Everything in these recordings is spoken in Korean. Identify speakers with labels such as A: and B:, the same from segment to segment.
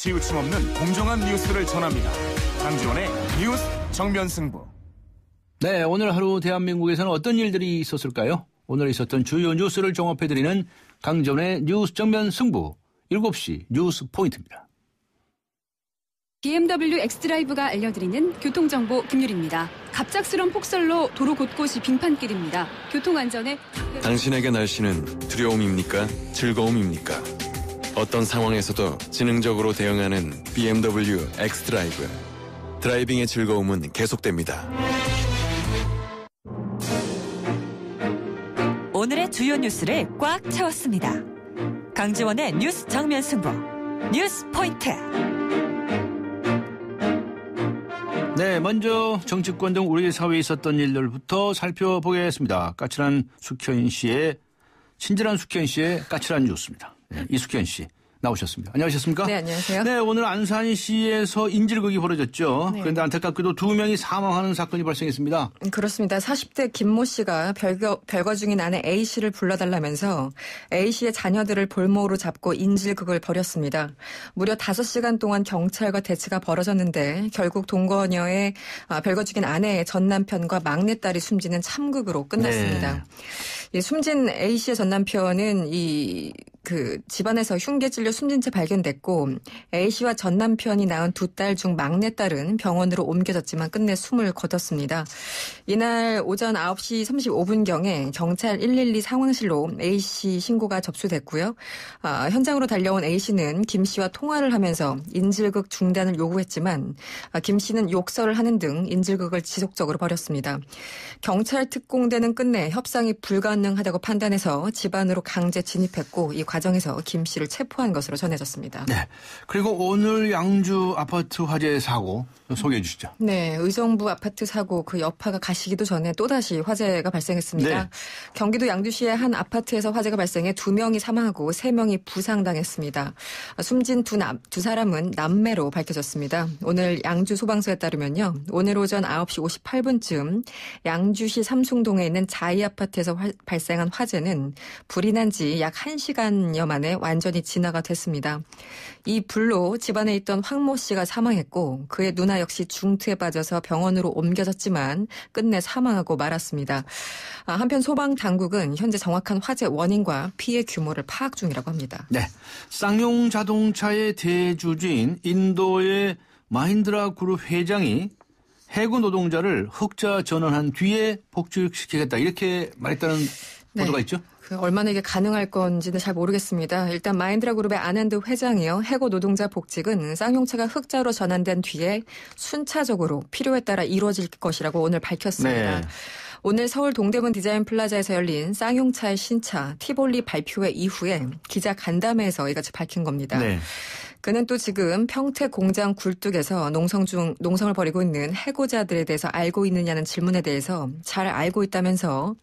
A: 치우침 없는 공정한 뉴스를 전합니다. 강지원의 뉴스 정면승부.
B: 네, 오늘 하루 대한민국에서는 어떤 일들이 있었을까요? 오늘 있었던 주요 뉴스를 종합해드리는 강지원의 뉴스 정면승부 7시 뉴스 포인트입니다.
C: BMW 엑스드라이브가 알려드리는 교통정보 금요일입니다. 갑작스런 폭설로 도로 곳곳이 빙판길입니다. 교통안전에
D: 당신에게 날씨는 두려움입니까? 즐거움입니까? 어떤 상황에서도 지능적으로 대응하는 BMW 엑스드라이브. 드라이빙의 즐거움은 계속됩니다.
E: 오늘의 주요 뉴스를 꽉 채웠습니다. 강지원의 뉴스 정면 승부. 뉴스 포인트.
B: 네, 먼저 정치권 등 우리 사회에 있었던 일들부터 살펴보겠습니다. 까칠한 숙현 씨의 친절한 숙현 씨의 까칠한 뉴스입니다. 네, 이숙현 씨 나오셨습니다. 안녕하셨습니까?
F: 네, 안녕하세요.
B: 네, 오늘 안산시에서 인질극이 벌어졌죠. 네. 그런데 안타깝게도 2명이 사망하는 사건이 발생했습니다.
F: 그렇습니다. 40대 김모 씨가 별거 중인 아내 A 씨를 불러달라면서 A 씨의 자녀들을 볼모로 잡고 인질극을 벌였습니다. 무려 5시간 동안 경찰과 대치가 벌어졌는데 결국 동거녀의 별거 중인 아내의 전남편과 막내딸이 숨지는 참극으로 끝났습니다. 네. 숨진 A 씨의 전남편은 집안에서 흉기에 찔려 숨진 채 발견됐고 A 씨와 전 남편이 낳은 2딸 중 막내딸은 병원으로 옮겨졌지만 끝내 숨을 거뒀습니다. 이날 오전 9시 35분경에 경찰 112 상황실로 A 씨 신고가 접수됐고요. 현장으로 달려온 A 씨는 김 씨와 통화를 하면서 인질극 중단을 요구했지만 김 씨는 욕설을 하는 등 인질극을 지속적으로 벌였습니다. 경찰 특공대는 끝내 협상이 불가능하다고 판단해서 집안으로 강제 진입했고 이 과정에서 김 씨를 체포한 것으로 전해졌습니다.
B: 네. 그리고 오늘 양주 아파트 화재 사고 소개해 주시죠.
F: 네. 의정부 아파트 사고 그 여파가 가시기도 전에 또다시 화재가 발생했습니다.
B: 네.
F: 경기도 양주시의 한 아파트에서 화재가 발생해 2명이 사망하고 3명이 부상당했습니다. 숨진 두 사람은 남매로 밝혀졌습니다. 오늘 양주 소방서에 따르면요. 오늘 오전 9시 58분쯤 양주시 삼숭동에 있는 자이 아파트에서 발생한 화재는 불이 난 지 약 1시간여 만에 완전히 진화가 됐습니다. 이 불로 집안에 있던 황모 씨가 사망했고 그의 누나 역시 중투에 빠져서 병원으로 옮겨졌지만 끝내 사망하고 말았습니다. 한편 소방당국은 현재 정확한 화재 원인과 피해 규모를 파악 중이라고 합니다.
B: 네, 쌍용 자동차의 대주주인 인도의 마힌드라 그룹 회장이 해고 노동자를 흑자 전환한 뒤에 복직시키겠다 이렇게 말했다는 보도가 있죠?
F: 얼마나 이게 가능할 건지는 잘 모르겠습니다. 일단 마힌드라 그룹의 아난드 회장이요. 해고 노동자 복직은 쌍용차가 흑자로 전환된 뒤에 순차적으로 필요에 따라 이루어질 것이라고 오늘 밝혔습니다. 네. 오늘 서울 동대문 디자인 플라자에서 열린 쌍용차의 신차 티볼리 발표회 이후에 기자 간담회에서 이같이 밝힌 겁니다. 네. 그는 또 지금 평택 공장 굴뚝에서 농성을 벌이고 있는 해고자들에 대해서 알고 있느냐는 질문에 대해서 잘 알고 있다면서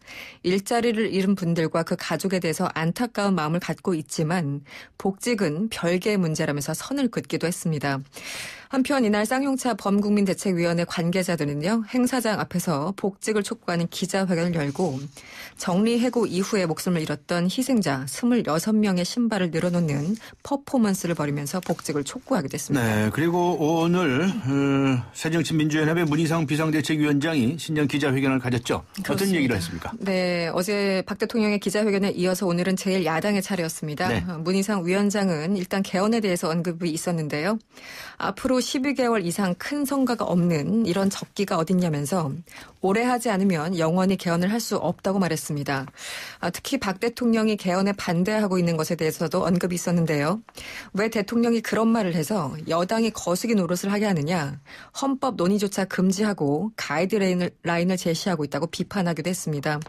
F: 일자리를 잃은 분들과 그 가족에 대해서 안타까운 마음을 갖고 있지만 복직은 별개의 문제라면서 선을 긋기도 했습니다. 한편 이날 쌍용차 범국민대책위원회 관계자들은요. 행사장 앞에서 복직을 촉구하는 기자회견을 열고 정리해고 이후에 목숨을 잃었던 희생자 26명의 신발을 늘어놓는 퍼포먼스를 벌이면서 복직을 촉구하기도 했습니다.
B: 네, 그리고 오늘 새정치민주연합의 문희상 비상대책위원장이 신년 기자회견을 가졌죠.
F: 그렇습니다.
B: 어떤 얘기를 했습니까?
F: 네, 어제 박 대통령의 기자회견에 이어서 오늘은 제1야당의 차례였습니다. 네. 문희상 위원장은 일단 개헌에 대해서 언급이 있었는데요. 앞으로 12개월 이상 큰 성과가 없는 이런 적기가 어딨냐면서 오래 하지 않으면 영원히 개헌을 할 수 없다고 말했습니다. 특히 박 대통령이 개헌에 반대하고 있는 것에 대해서도 언급이 있었는데요. 왜 대통령이 그런 말을 해서 여당이 거시기 노릇을 하게 하느냐. 헌법 논의조차 금지하고 가이드라인을 제시하고 있다고 비판하기도 했습니다.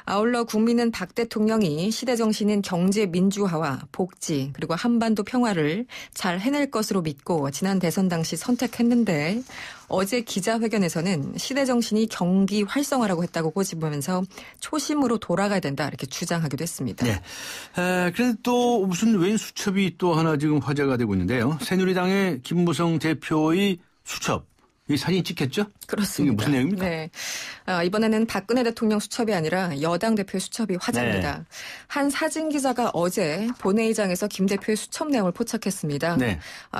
F: 아울러 국민은 박 대통령이 시대 정신인 경제 민주화와 복지 그리고 한반도 평화를 잘 해낼 것으로 믿고 지난 대선 당시 선택했는데 어제 기자회견에서는 시대 정신이 경기 활성화라고 했다고 꼬집으면서 초심으로 돌아가야 된다 이렇게 주장하기도 했습니다.
B: 네. 그런데 또 무슨 웬 수첩이 또 하나 지금 화제가 되고 있는데요. 새누리당의 김무성 대표의 수첩. 이 사진 찍혔죠?
F: 그렇습니다.
B: 이게 무슨 내용입니까?
F: 네. 이번에는 박근혜 대통령 수첩이 아니라 여당 대표의 수첩이 화제입니다.
B: 네.
F: 한 사진 기자가 어제 본회의장에서 김 대표의 수첩 내용을 포착했습니다.
B: 네.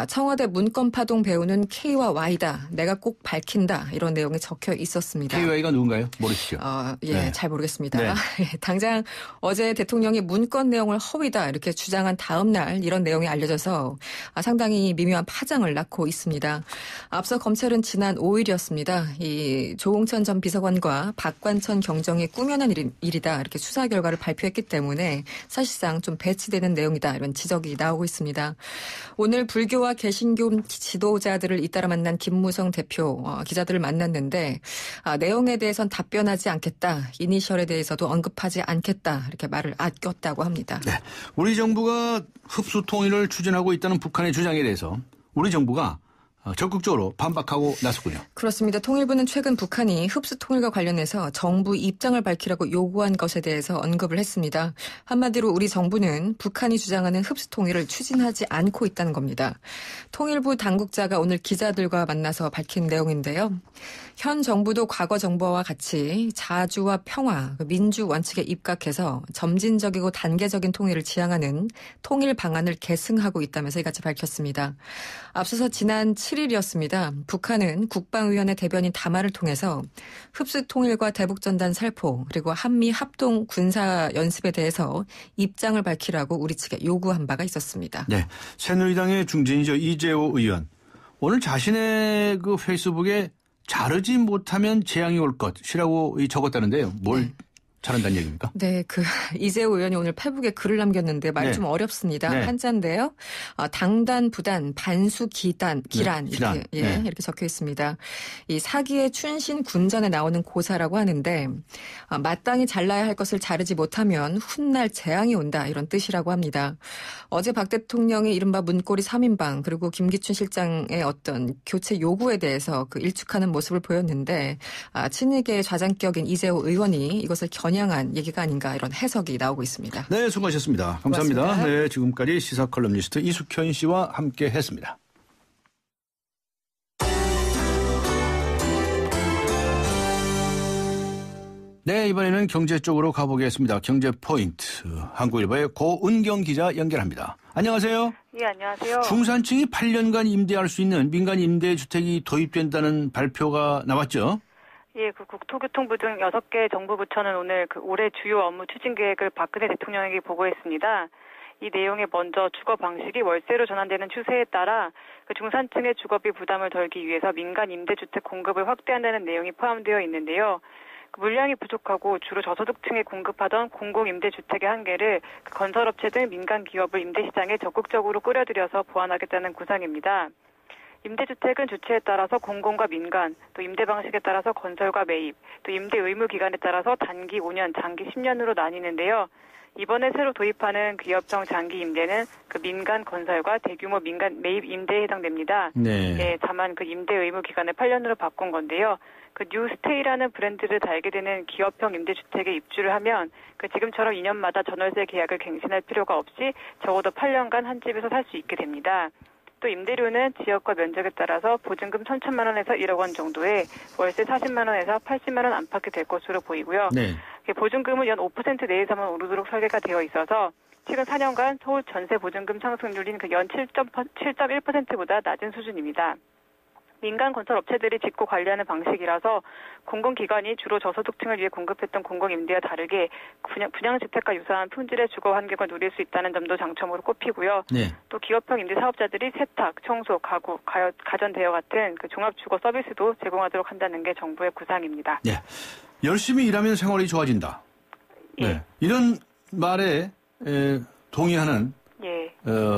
F: 청와대 문건 파동 배우는 K와 Y다. 내가 꼭 밝힌다. 이런 내용이 적혀 있었습니다.
B: KY가 누군가요? 모르시죠?
F: 네. 잘 모르겠습니다.
B: 네.
F: 당장 어제 대통령이 문건 내용을 허위다 이렇게 주장한 다음 날 이런 내용이 알려져서 상당히 미묘한 파장을 낳고 있습니다. 앞서 검찰은 지난 5일이었습니다. 이 조홍천 전 비서관과 박관천 경정이 꾸며낸 일이다 이렇게 수사 결과를 발표했기 때문에 사실상 좀 배치되는 내용이다 이런 지적이 나오고 있습니다. 오늘 불교와 개신교 지도자들을 잇따라 만난 김무성 대표 기자들을 만났는데 내용에 대해선 답변하지 않겠다. 이니셜에 대해서도 언급하지 않겠다. 이렇게 말을 아꼈다고 합니다.
B: 네. 우리 정부가 흡수 통일을 추진하고 있다는 북한의 주장에 대해서 우리 정부가 적극적으로 반박하고 나섰군요.
F: 그렇습니다. 통일부는 최근 북한이 흡수 통일과 관련해서 정부 입장을 밝히라고 요구한 것에 대해서 언급을 했습니다. 한마디로 우리 정부는 북한이 주장하는 흡수 통일을 추진하지 않고 있다는 겁니다. 통일부 당국자가 오늘 기자들과 만나서 밝힌 내용인데요. 현 정부도 과거 정부와 같이 자주와 평화, 민주 원칙에 입각해서 점진적이고 단계적인 통일을 지향하는 통일 방안을 계승하고 있다면서 이같이 밝혔습니다. 앞서서 지난 7일이었습니다. 북한은 국방위원회 대변인 담화를 통해서 흡수 통일과 대북전단 살포 그리고 한미 합동 군사 연습에 대해서 입장을 밝히라고 우리 측에 요구한 바가 있었습니다.
B: 네, 새누리당의 중진이죠. 이재호 의원. 오늘 자신의 그 페이스북에 자르지 못하면 재앙이 올 것이라고 적었다는데요. 뭘 잘한다는 얘기입니까?
F: 네, 이재호 의원이 오늘 페북에 글을 남겼는데 말이 좀 어렵습니다.
B: 네.
F: 한자인데요. 당단, 부단, 반수, 기란
B: 기란.
F: 이렇게 적혀 있습니다. 이 사기의 춘신 군전에 나오는 고사라고 하는데 마땅히 잘라야 할 것을 자르지 못하면 훗날 재앙이 온다 이런 뜻이라고 합니다. 어제 박 대통령이 이른바 문고리 3인방 그리고 김기춘 실장의 어떤 교체 요구에 대해서 일축하는 모습을 보였는데 친이계의 좌장격인 이재호 의원이 이것을 겨냥한 얘기가 아닌가 이런 해석이 나오고 있습니다.
B: 네, 수고하셨습니다. 감사합니다.
F: 고맙습니다.
B: 네, 지금까지 시사 컬럼니스트 이숙현 씨와 함께했습니다. 네, 이번에는 경제 쪽으로 가보겠습니다. 경제 포인트. 한국일보의 고은경 기자 연결합니다. 안녕하세요.
G: 예, 안녕하세요.
B: 중산층이 8년간 임대할 수 있는 민간 임대주택이 도입된다는 발표가 나왔죠?
G: 예, 국토교통부 등 6개 정부 부처는 오늘 올해 주요 업무 추진 계획을 박근혜 대통령에게 보고했습니다. 이 내용에 먼저 주거 방식이 월세로 전환되는 추세에 따라 중산층의 주거비 부담을 덜기 위해서 민간 임대주택 공급을 확대한다는 내용이 포함되어 있는데요. 물량이 부족하고 주로 저소득층에 공급하던 공공임대주택의 한계를 건설업체 등 민간 기업을 임대시장에 적극적으로 끌어들여서 보완하겠다는 구상입니다. 임대주택은 주체에 따라서 공공과 민간, 또 임대 방식에 따라서 건설과 매입, 또 임대 의무 기간에 따라서 단기 5년, 장기 10년으로 나뉘는데요. 이번에 새로 도입하는 기업형 장기 임대는 민간 건설과 대규모 민간 매입 임대에 해당됩니다.
B: 네.
G: 예, 다만 임대 의무 기간을 8년으로 바꾼 건데요. 뉴스테이라는 브랜드를 달게 되는 기업형 임대주택에 입주를 하면 지금처럼 2년마다 전월세 계약을 갱신할 필요가 없이 적어도 8년간 한 집에서 살 수 있게 됩니다. 또 임대료는 지역과 면적에 따라서 보증금 1,000만 원에서 1억 원 정도에 월세 40만 원에서 80만 원 안팎이 될 것으로 보이고요.
B: 네.
G: 보증금은 연 5% 내에서만 오르도록 설계가 되어 있어서 최근 4년간 서울 전세 보증금 상승률인 연 7.1%보다 낮은 수준입니다. 민간 건설 업체들이 짓고 관리하는 방식이라서 공공기관이 주로 저소득층을 위해 공급했던 공공임대와 다르게 분양주택과 유사한 품질의 주거 환경을 누릴 수 있다는 점도 장점으로 꼽히고요. 네. 또 기업형 임대 사업자들이 세탁, 청소, 가구, 가전대여 같은 종합주거 서비스도 제공하도록 한다는 게 정부의 구상입니다.
B: 네. 열심히 일하면 생활이 좋아진다.
G: 예.
B: 네. 이런 말에 동의하는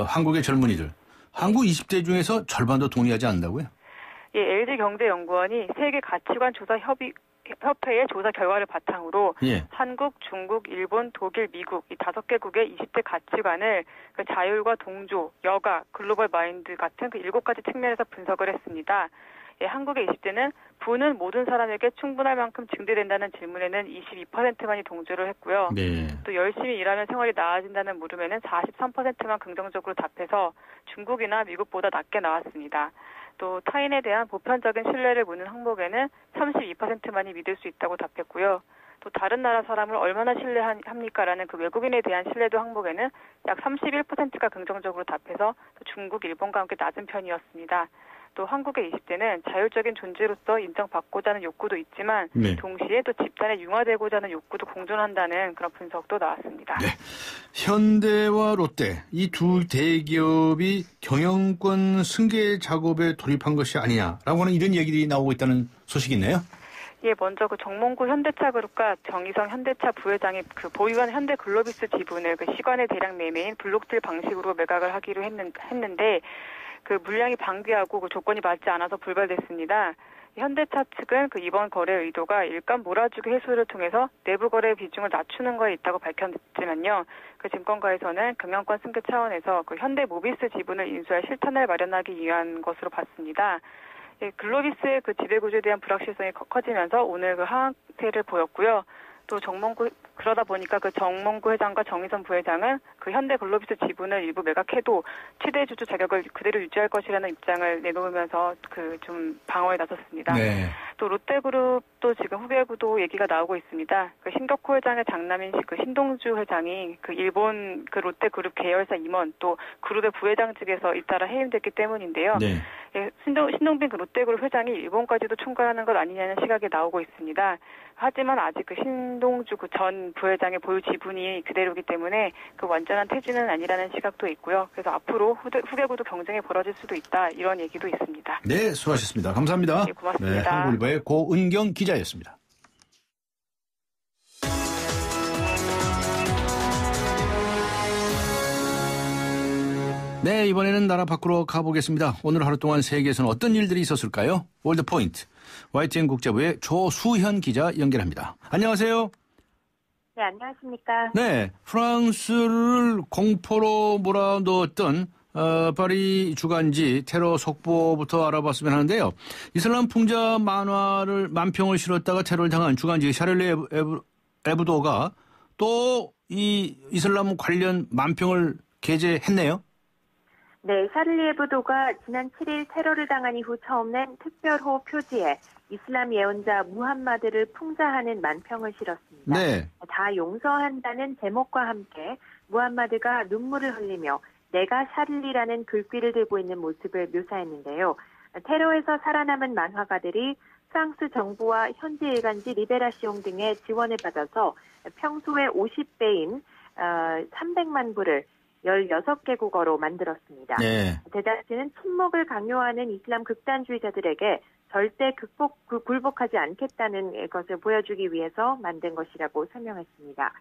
B: 한국의 젊은이들. 한국 20대 중에서 절반도 동의하지 않는다고요?
G: 예, LG경제연구원이 세계 가치관 조사 협회의 조사 결과를 바탕으로 한국, 중국, 일본, 독일, 미국 이 5개국의 20대 가치관을 자율과 동조, 여가, 글로벌 마인드 같은 7가지 측면에서 분석을 했습니다. 예, 한국의 20대는 부는 모든 사람에게 충분할 만큼 증대된다는 질문에는 22%만이 동조를 했고요. 네. 또 열심히 일하면 생활이 나아진다는 물음에는 43%만 긍정적으로 답해서 중국이나 미국보다 낮게 나왔습니다. 또 타인에 대한 보편적인 신뢰를 묻는 항목에는 32%만이 믿을 수 있다고 답했고요. 또 다른 나라 사람을 얼마나 신뢰합니까라는 그 외국인에 대한 신뢰도 항목에는 약 31%가 긍정적으로 답해서 또 중국, 일본과 함께 낮은 편이었습니다. 또 한국의 20대는 자율적인 존재로서 인정받고자 하는 욕구도 있지만
B: 네.
G: 동시에 또 집단에 융화되고자 하는 욕구도 공존한다는 그런 분석도 나왔습니다.
B: 네. 현대와 롯데 이 두 대기업이 경영권 승계 작업에 돌입한 것이 아니냐라고 하는 이런 얘기들이 나오고 있다는 소식이 있네요.
G: 예, 먼저 그 정몽구 현대차그룹과 정의성 현대차 부회장이 그 보유한 현대글로비스 지분을 그 시간의 대량 매매인 블록딜 방식으로 매각을 하기로 했는데 그 물량이 방기하고 그 조건이 맞지 않아서 불발됐습니다. 현대차 측은 그 이번 거래 의도가 일감 몰아주기 해소를 통해서 내부 거래 비중을 낮추는 거에 있다고 밝혔지만요. 그 증권가에서는 경영권 승계 차원에서 그 현대모비스 지분을 인수할 실탄을 마련하기 위한 것으로 봤습니다. 예, 글로비스의 그 지배구조에 대한 불확실성이 커지면서 오늘 그 하락세를 보였고요. 또 그러다 보니까 그 정몽구 회장과 정의선 부회장은 그 현대 글로비스 지분을 일부 매각해도 최대 주주 자격을 그대로 유지할 것이라는 입장을 내놓으면서 그 좀 방어에 나섰습니다. 네. 또 롯데그룹도 지금 후계구도 얘기가 나오고 있습니다. 그 신격호 회장의 장남인 그 신동주 회장이 그 일본 그 롯데그룹 계열사 임원 또 그룹의 부회장직에서 잇따라 해임됐기 때문인데요. 네. 예, 신동빈 그 롯데그룹 회장이 일본까지도 총괄하는 것 아니냐는 시각이 나오고 있습니다. 하지만 아직 그 신동주 그 전 부회장의 보유 지분이 그대로이기 때문에 그 완전한 퇴진은 아니라는 시각도 있고요. 그래서 앞으로 후계구도 경쟁이 벌어질 수도 있다 이런 얘기도 있습니다.
B: 네, 수고하셨습니다. 감사합니다.
G: 네, 고맙습니다.
B: 네, 한국일보의 고은경 기자였습니다. 네, 이번에는 나라 밖으로 가보겠습니다. 오늘 하루 동안 세계에서는 어떤 일들이 있었을까요? 월드포인트, YTN 국제부의 조수현 기자 연결합니다. 안녕하세요.
H: 네, 안녕하십니까.
B: 네, 프랑스를 공포로 몰아넣었던 파리 주간지 테러 속보부터 알아봤으면 하는데요. 이슬람 풍자 만평을 실었다가 테러를 당한 주간지 샤를리 에브도가 또 이 이슬람 관련 만평을 게재했네요.
H: 네, 샤를리 에브도가 지난 7일 테러를 당한 이후 처음 낸 특별호 표지에 이슬람 예언자 무함마드를 풍자하는 만평을 실었습니다. 네. 다 용서한다는 제목과 함께 무함마드가 눈물을 흘리며 내가 샤를리라는 글귀를 들고 있는 모습을 묘사했는데요. 테러에서 살아남은 만화가들이 프랑스 정부와 현지 일간지 리베라시옹 등의 지원을 받아서 평소의 50배인 300만 부를 16개 국어로 만들었습니다. 네. 대다수는 침묵을 강요하는 이슬람 극단주의자들에게 절대 굴복하지 않겠다는 것을 보여주기 위해서 만든 것이라고 설명했습니다.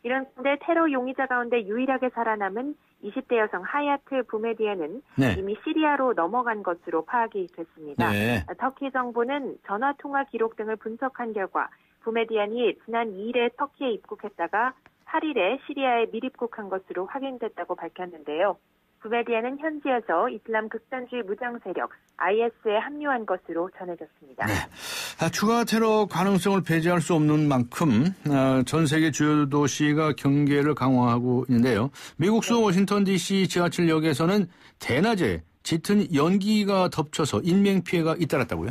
H: 이런 가운데 테러 용의자 가운데 유일하게 살아남은 20대 여성 하야트 부메디에는 네. 이미 시리아로 넘어간 것으로 파악이 됐습니다. 네. 터키 정부는 전화통화 기록 등을 분석한 결과 부메디안이 지난 2일에 터키에 입국했다가 8일에 시리아에 밀입국한 것으로 확인됐다고 밝혔는데요. 부메디안은 현지에서 이슬람 극단주의 무장 세력 IS에 합류한 것으로 전해졌습니다.
B: 네. 추가 테러 가능성을 배제할 수 없는 만큼 전 세계 주요 도시가 경계를 강화하고 있는데요. 미국 수 워싱턴 DC 지하철역에서는 대낮에 짙은 연기가 덮쳐서 인명피해가 잇따랐다고요?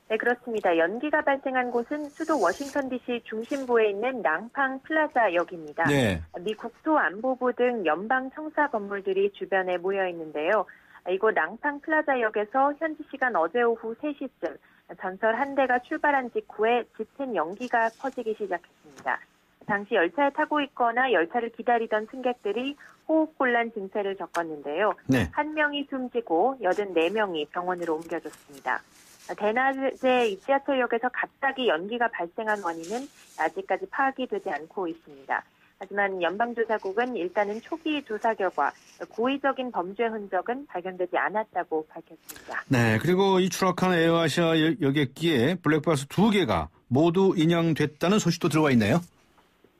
H: 네, 그렇습니다. 연기가 발생한 곳은 수도 워싱턴 DC 중심부에 있는 낭팡 플라자 역입니다. 네. 미 국토안보부 등 연방 청사 건물들이 주변에 모여 있는데요. 이곳 낭팡 플라자 역에서 현지 시간 어제 오후 3시쯤 전설 한 대가 출발한 직후에 짙은 연기가 퍼지기 시작했습니다. 당시 열차에 타고 있거나 열차를 기다리던 승객들이 호흡곤란 증세를 겪었는데요. 네. 1명이 숨지고 84명이 병원으로 옮겨졌습니다. 대낮에 지하철역에서 갑자기 연기가 발생한 원인은 아직까지 파악이 되지 않고 있습니다. 하지만 연방조사국은 일단은 초기 조사 결과 고의적인 범죄 흔적은 발견되지 않았다고 밝혔습니다.
B: 네, 그리고 이 추락한 에어아시아 여객기에 블랙박스 2개가 모두 인양됐다는 소식도 들어와 있네요.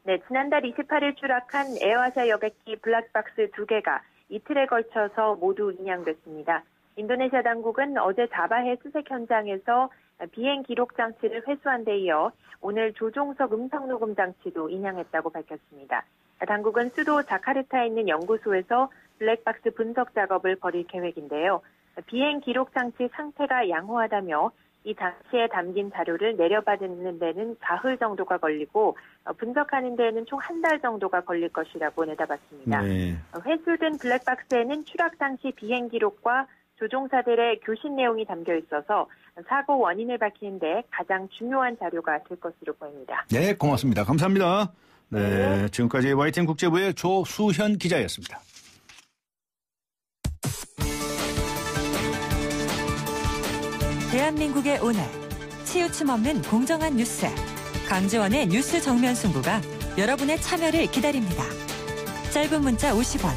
H: 네, 지난달 28일 추락한 에어아시아 여객기 블랙박스 2개가 이틀에 걸쳐서 모두 인양됐습니다. 인도네시아 당국은 어제 자바해 수색 현장에서 비행 기록 장치를 회수한 데 이어 오늘 조종석 음성 녹음 장치도 인양했다고 밝혔습니다. 당국은 수도 자카르타에 있는 연구소에서 블랙박스 분석 작업을 벌일 계획인데요. 비행 기록 장치 상태가 양호하다며 이 장치에 담긴 자료를 내려받는 데는 사흘 정도가 걸리고 분석하는 데에는 총 한 달 정도가 걸릴 것이라고 내다봤습니다. 네. 회수된 블랙박스에는 추락 당시 비행 기록과 조종사들의 교신 내용이 담겨 있어서 사고 원인을 밝히는 데 가장 중요한 자료가 될 것으로 보입니다.
B: 네, 고맙습니다. 감사합니다. 네, 지금까지 YTN 국제부의 조수현 기자였습니다.
E: 대한민국의 오늘 치우침 없는 공정한 뉴스 강지원의 뉴스 정면 승부가 여러분의 참여를 기다립니다. 짧은 문자 50원,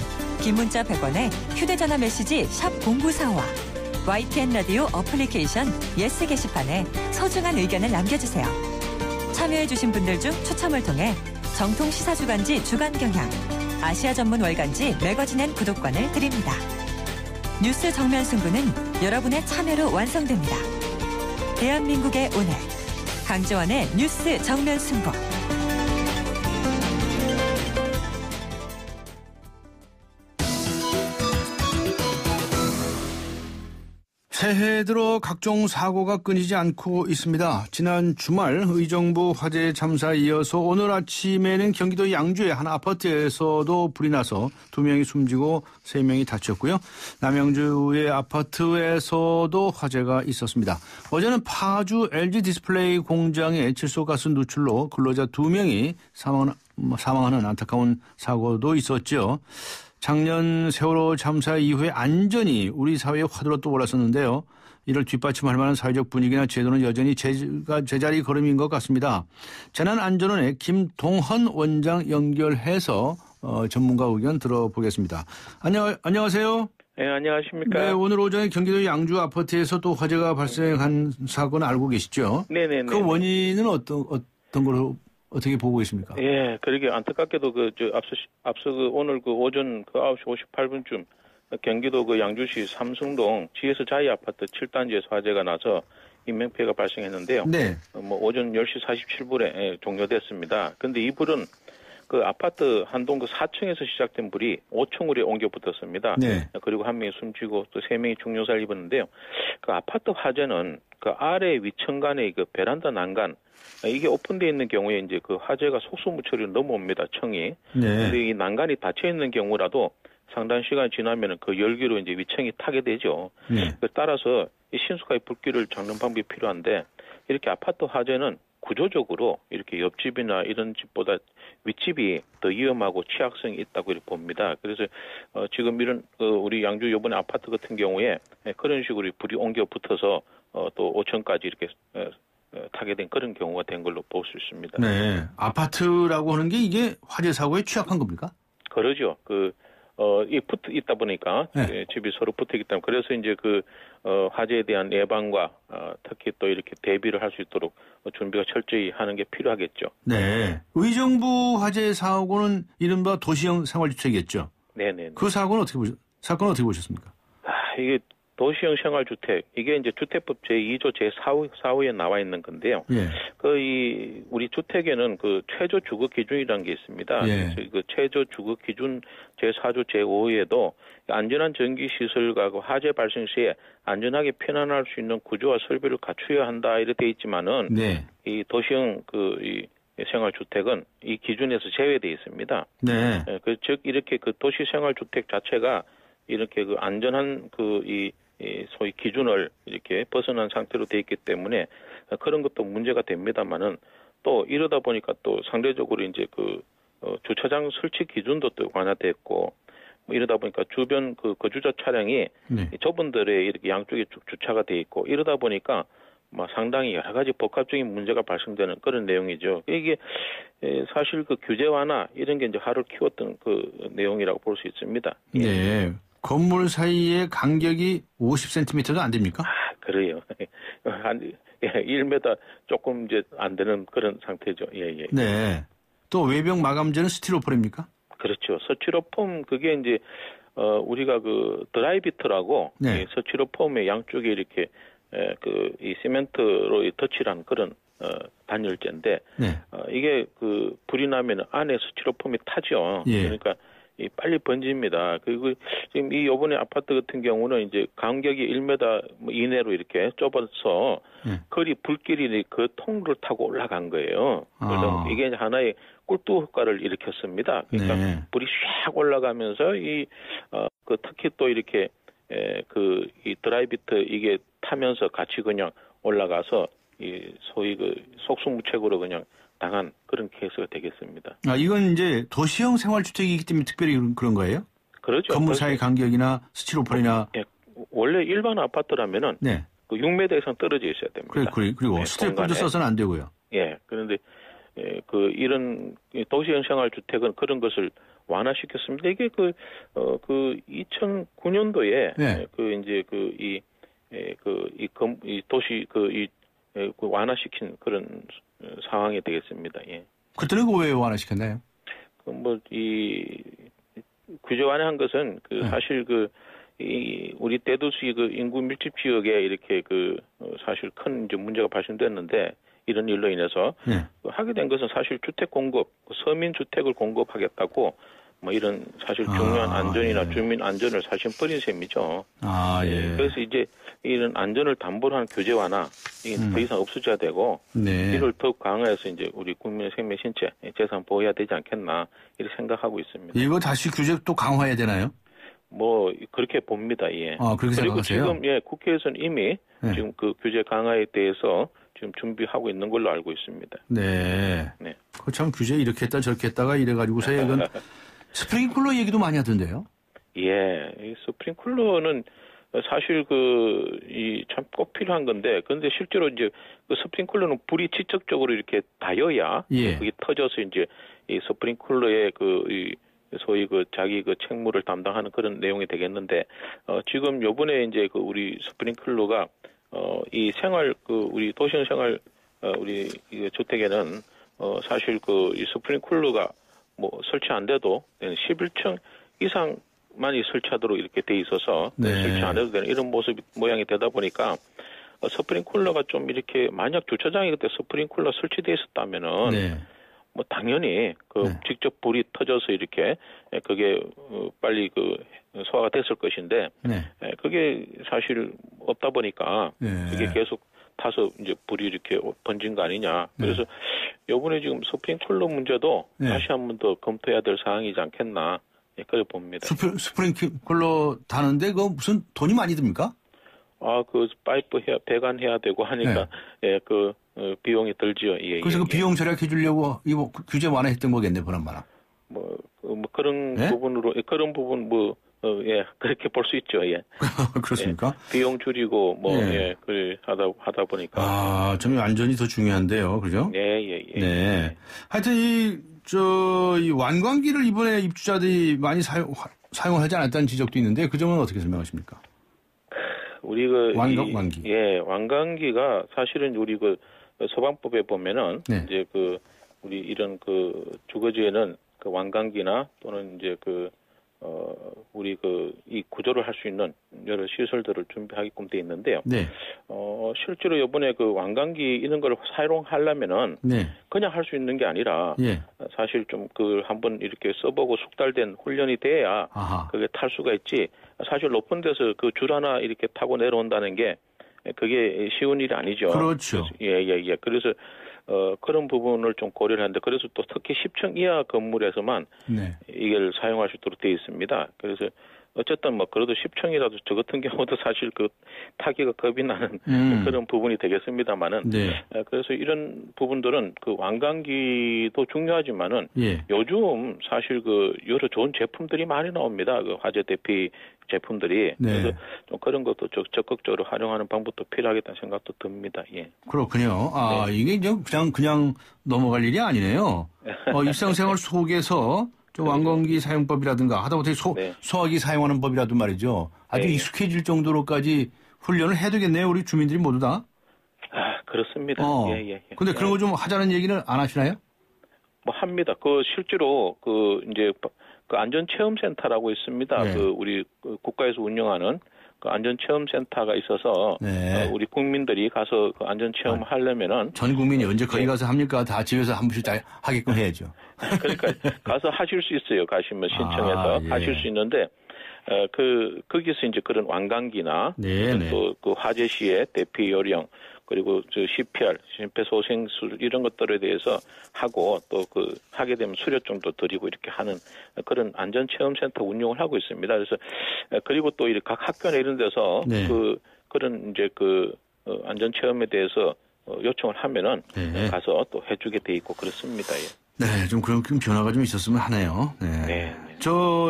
E: 긴 문자 100원에 휴대전화 메시지 샵 0945와 YTN 라디오 어플리케이션 예스 게시판에 소중한 의견을 남겨주세요. 참여해주신 분들 중 추첨을 통해 정통 시사주간지 주간경향, 아시아 전문 월간지 매거진앤 구독권을 드립니다. 뉴스 정면 승부는 여러분의 참여로 완성됩니다. 대한민국의 오늘 강지원의 뉴스 정면 승부.
B: 새해 들어 각종 사고가 끊이지 않고 있습니다. 지난 주말 의정부 화재 참사에 이어서 오늘 아침에는 경기도 양주의 한 아파트에서도 불이 나서 2명이 숨지고 3명이 다쳤고요. 남양주의 아파트에서도 화재가 있었습니다. 어제는 파주 LG 디스플레이 공장의 질소가스 누출로 근로자 2명이 사망하는 안타까운 사고도 있었죠. 작년 세월호 참사 이후에 안전이 우리 사회의 화두로 떠올랐었는데요. 이를 뒷받침할 만한 사회적 분위기나 제도는 여전히 제자리 걸음인 것 같습니다. 재난안전원의 김동헌 원장 연결해서 전문가 의견 들어보겠습니다. 안녕하세요.
I: 네, 안녕하십니까.
B: 네, 오늘 오전에 경기도 양주 아파트에서 또 화재가 발생한 사고는 알고 계시죠?
I: 네네네.
B: 그 원인은 어떤 걸로 어떻게 보고 계십니까?
I: 예, 그러게 안타깝게도 앞서 오늘 오전 9시 58분쯤 경기도 양주시 삼성동 GS 자이 아파트 7단지에서 화재가 나서 인명피해가 발생했는데요. 네. 오전 10시 47분에 종료됐습니다. 근데 이 불은 아파트 한 동 4층에서 시작된 불이 5층으로 옮겨 붙었습니다. 네. 그리고 한 명이 숨지고 또 3명이 중요사를 입었는데요. 아파트 화재는 아래 위층 간의 베란다 난간, 이게 오픈되어 있는 경우에 이제 화재가 속수무처리로 넘어옵니다, 층이. 네. 근데 이 난간이 닫혀 있는 경우라도 상당 시간이 지나면 열기로 이제 위층이 타게 되죠. 네. 따라서 이 신속하게 불길을 잡는 방법이 필요한데, 이렇게 아파트 화재는 구조적으로 이렇게 옆집이나 이런 집보다 윗집이 더 위험하고 취약성이 있다고 이렇게 봅니다. 그래서 지금 이런 우리 양주 이번에 아파트 같은 경우에 그런 식으로 불이 옮겨 붙어서 또 5층까지 이렇게 타게 된 그런 경우가 된 걸로 볼 수 있습니다.
B: 네, 아파트라고 하는 게 이게 화재 사고에 취약한 겁니까?
I: 그러죠. 이 붙어 있다 보니까 네. 집이 서로 붙어 있기 때문에 그래서 이제 화재에 대한 예방과 특히 또 이렇게 대비를 할 수 있도록 준비가 철저히 하는 게 필요하겠죠.
B: 네, 의정부 화재 사고는 이른바 도시형 생활주택이겠죠.
I: 네네.
B: 그 사고는 사건은 어떻게 보셨습니까?
I: 이게 도시형 생활주택, 이게 이제 주택법 제2조 제4호에 나와 있는 건데요. 예. 우리 주택에는 최저 주거 기준이라는 게 있습니다. 예. 최저 주거 기준 제4조 제5호에도 안전한 전기시설과 화재 발생 시에 안전하게 편안할 수 있는 구조와 설비를 갖추어야 한다, 이렇게 돼 있지만은, 네. 이 도시형 이 생활주택은 이 기준에서 제외되어 있습니다. 네. 즉, 이렇게 도시 생활주택 자체가 이렇게 안전한 소위 기준을 이렇게 벗어난 상태로 돼 있기 때문에 그런 것도 문제가 됩니다만은 또 이러다 보니까 또 상대적으로 이제 주차장 설치 기준도 또 완화됐고 이러다 보니까 주변 거주자 차량이 네. 저분들의 이렇게 양쪽에 쭉 주차가 돼 있고 이러다 보니까 상당히 여러 가지 복합적인 문제가 발생되는 그런 내용이죠. 이게 사실 규제 완화 이런 게 이제 하루 키웠던 내용이라고 볼 수 있습니다.
B: 네. 건물 사이의 간격이 50cm도 안 됩니까?
I: 그래요. 한 1m 조금 이제 안 되는 그런 상태죠. 예.
B: 네. 또 외벽 마감재는 스티로폼입니까?
I: 그렇죠. 스티로폼 그게 이제 우리가 드라이비트라고 네. 스티로폼의 양쪽에 이렇게 이 시멘트로 덧칠한 그런 단열재인데 네. 이게 불이 나면 안에 스티로폼이 타죠. 예. 그러니까 빨리 번집니다. 그리고 지금 이 요번에 아파트 같은 경우는 이제 간격이 1m 이내로 이렇게 좁아서 거리 불길이 그 통로를 타고 올라간 거예요. 그래서 이게 하나의 꿀뚜 효과를 일으켰습니다. 그러니까
B: 네.
I: 불이 샥 올라가면서 그 특히 또 이렇게 이 드라이비트 이게 타면서 같이 그냥 올라가서 이 소위 그 속수무책으로 그냥 당한 그런 케이스가 되겠습니다.
B: 이건 이제 도시형 생활주택이기 때문에 특별히 그런 거예요?
I: 그렇죠.
B: 건물 사이 간격이나 스티로폼이나.
I: 예, 원래 일반 아파트라면은
B: 네.
I: 그 6m 이상 떨어져 있어야 됩니다.
B: 그리고
I: 네,
B: 스티로폼도 써서는 안 되고요.
I: 예, 그런데 이런 도시형 생활주택은 그런 것을 완화시켰습니다. 이게 2009년도에
B: 네.
I: 도시 완화시킨 그런 상황이 되겠습니다. 예.
B: 그때는 왜 완화시켰나요?
I: 규제 완화한 것은 사실 우리 대도시 인구 밀집 지역에 이렇게 사실 큰 이제 문제가 발생됐는데 이런 일로 인해서 하게 된 것은 사실 주택 공급, 서민 주택을 공급하겠다고 뭐 이런 사실 중요한 안전이나 주민 안전을 사실 버린 셈이죠.
B: 예.
I: 그래서 이제 이런 안전을 담보로 하는 규제 완화 이게 더 이상 없어져야 되고 이를 더욱 강화해서 이제 우리 국민의 생명 신체 재산 보호해야 되지 않겠나 이렇게 생각하고 있습니다.
B: 이거 다시 규제 또 강화해야 되나요?
I: 뭐 그렇게 봅니다. 예.
B: 그렇게
I: 그리고
B: 생각하세요?
I: 지금 국회에서는 이미 지금 그 규제 강화에 대해서 지금 준비하고 있는 걸로 알고 있습니다.
B: 네. 그 참 규제 이렇게 했다 저렇게 했다가 이래가지고서 이건 스프링클러 얘기도 많이 하던데요?
I: 예, 이 스프링클러는 사실 참 꼭 필요한 건데, 그런데 실제로 이제 그 스프링클러는 불이 직접적으로 이렇게 닿여야 그게 터져서 이제 이 스프링클러의 소위 자기 책무를 담당하는 그런 내용이 되겠는데, 지금 요번에 이제 우리 스프링클러가 이 우리 도시형 생활 우리 주택에는 사실 이 스프링클러가 뭐 설치 안 돼도 11층 이상만이 설치하도록 이렇게 돼 있어서 설치 안 해도 되는 이런 모양이 되다 보니까 스프링클러가 좀 이렇게 만약 주차장에 그때 스프링클러 설치돼 있었다면은 뭐 당연히 직접 불이 터져서 이렇게 그게 빨리 소화가 됐을 것인데 그게 사실 없다 보니까 그게 계속 타서 이제 불이 이렇게 번진 거 아니냐. 그래서 요번에 지금 스프링클러 문제도 다시 한 번 더 검토해야 될 사항이지 않겠나. 그래 봅니다.
B: 스프링클러 다는데 그거 무슨 돈이 많이 듭니까?
I: 파이프 배관해야 되고 하니까 비용이 들지요.
B: 그래서 비용 절약해 주려고 이거 규제 완화했던 거겠네, 보나마나.
I: 그런 부분으로 그런 부분 그렇게 볼 수 있죠. 예.
B: 그렇습니까?
I: 비용 줄이고 하다 보니까.
B: 좀 안전이 더 중요한데요, 그죠?
I: 네.
B: 하여튼 이 완광기를 이번에 입주자들이 많이 사용하지 않았다는 지적도 있는데 그 점은 어떻게 설명하십니까?
I: 우리
B: 완광기.
I: 완광기가 사실은 우리 소방법에 보면은 이제 우리 이런 주거지에는 완광기나 또는 이제 우리 이 구조를 할 수 있는 여러 시설들을 준비하게끔 돼 있는데요. 실제로 이번에 완광기 이런 걸 사용하려면은 그냥 할 수 있는 게 아니라 사실 좀 한번 이렇게 써보고 숙달된 훈련이 돼야 그게 탈 수가 있지. 사실 높은 데서 줄 하나 이렇게 타고 내려온다는 게 그게 쉬운 일이 아니죠.
B: 그렇죠.
I: 그래서 그런 부분을 좀 고려를 하는데 그래서 또 특히 10층 이하 건물에서만 이걸 사용할 수 있도록 되어 있습니다. 그래서 어쨌든 그래도 10층이라도 저 같은 경우도 사실 타기가 겁이 나는 그런 부분이 되겠습니다만은 그래서 이런 부분들은 완광기도 중요하지만은 요즘 사실 여러 좋은 제품들이 많이 나옵니다. 화재 대피 제품들이 그래서 좀 그런 것도 적극적으로 활용하는 방법도 필요하겠다는 생각도 듭니다.
B: 그렇군요. 이게 그냥 넘어갈 일이 아니네요. 일상생활 속에서 완광기 사용법이라든가 하다못해 소화기 사용하는 법이라도 말이죠. 아주 익숙해질 정도로까지 훈련을 해야 되겠네요. 우리 주민들이 모두 다.
I: 그렇습니다.
B: 근데 그런 거 좀 하자는 얘기는 안 하시나요?
I: 합니다. 실제로 이제 안전체험센터라고 있습니다. 우리 국가에서 운영하는 그 안전체험센터가 있어서
B: 네.
I: 우리 국민들이 가서 그 안전체험 하려면은
B: 전 국민이 언제 거기 가서 합니까? 다 집에서 한 번씩 다 하게끔 해야죠.
I: 그러니까 가서 하실 수 있어요. 가시면 신청해서
B: 예.
I: 하실 수 있는데 거기서 이제 그런 완강기나 또 그 화재 시에 대피 요령 그리고 저 CPR, 심폐소생술 이런 것들에 대해서 하고 또 그 하게 되면 수료증도 드리고 이렇게 하는 그런 안전체험센터 운영을 하고 있습니다. 그래서 그리고 또 각 학교나 이런 데서 그런 이제 안전체험에 대해서 요청을 하면은 가서 또 해주게 돼 있고 그렇습니다. 예.
B: 네, 좀 그런 변화가 좀 있었으면 하네요. 네.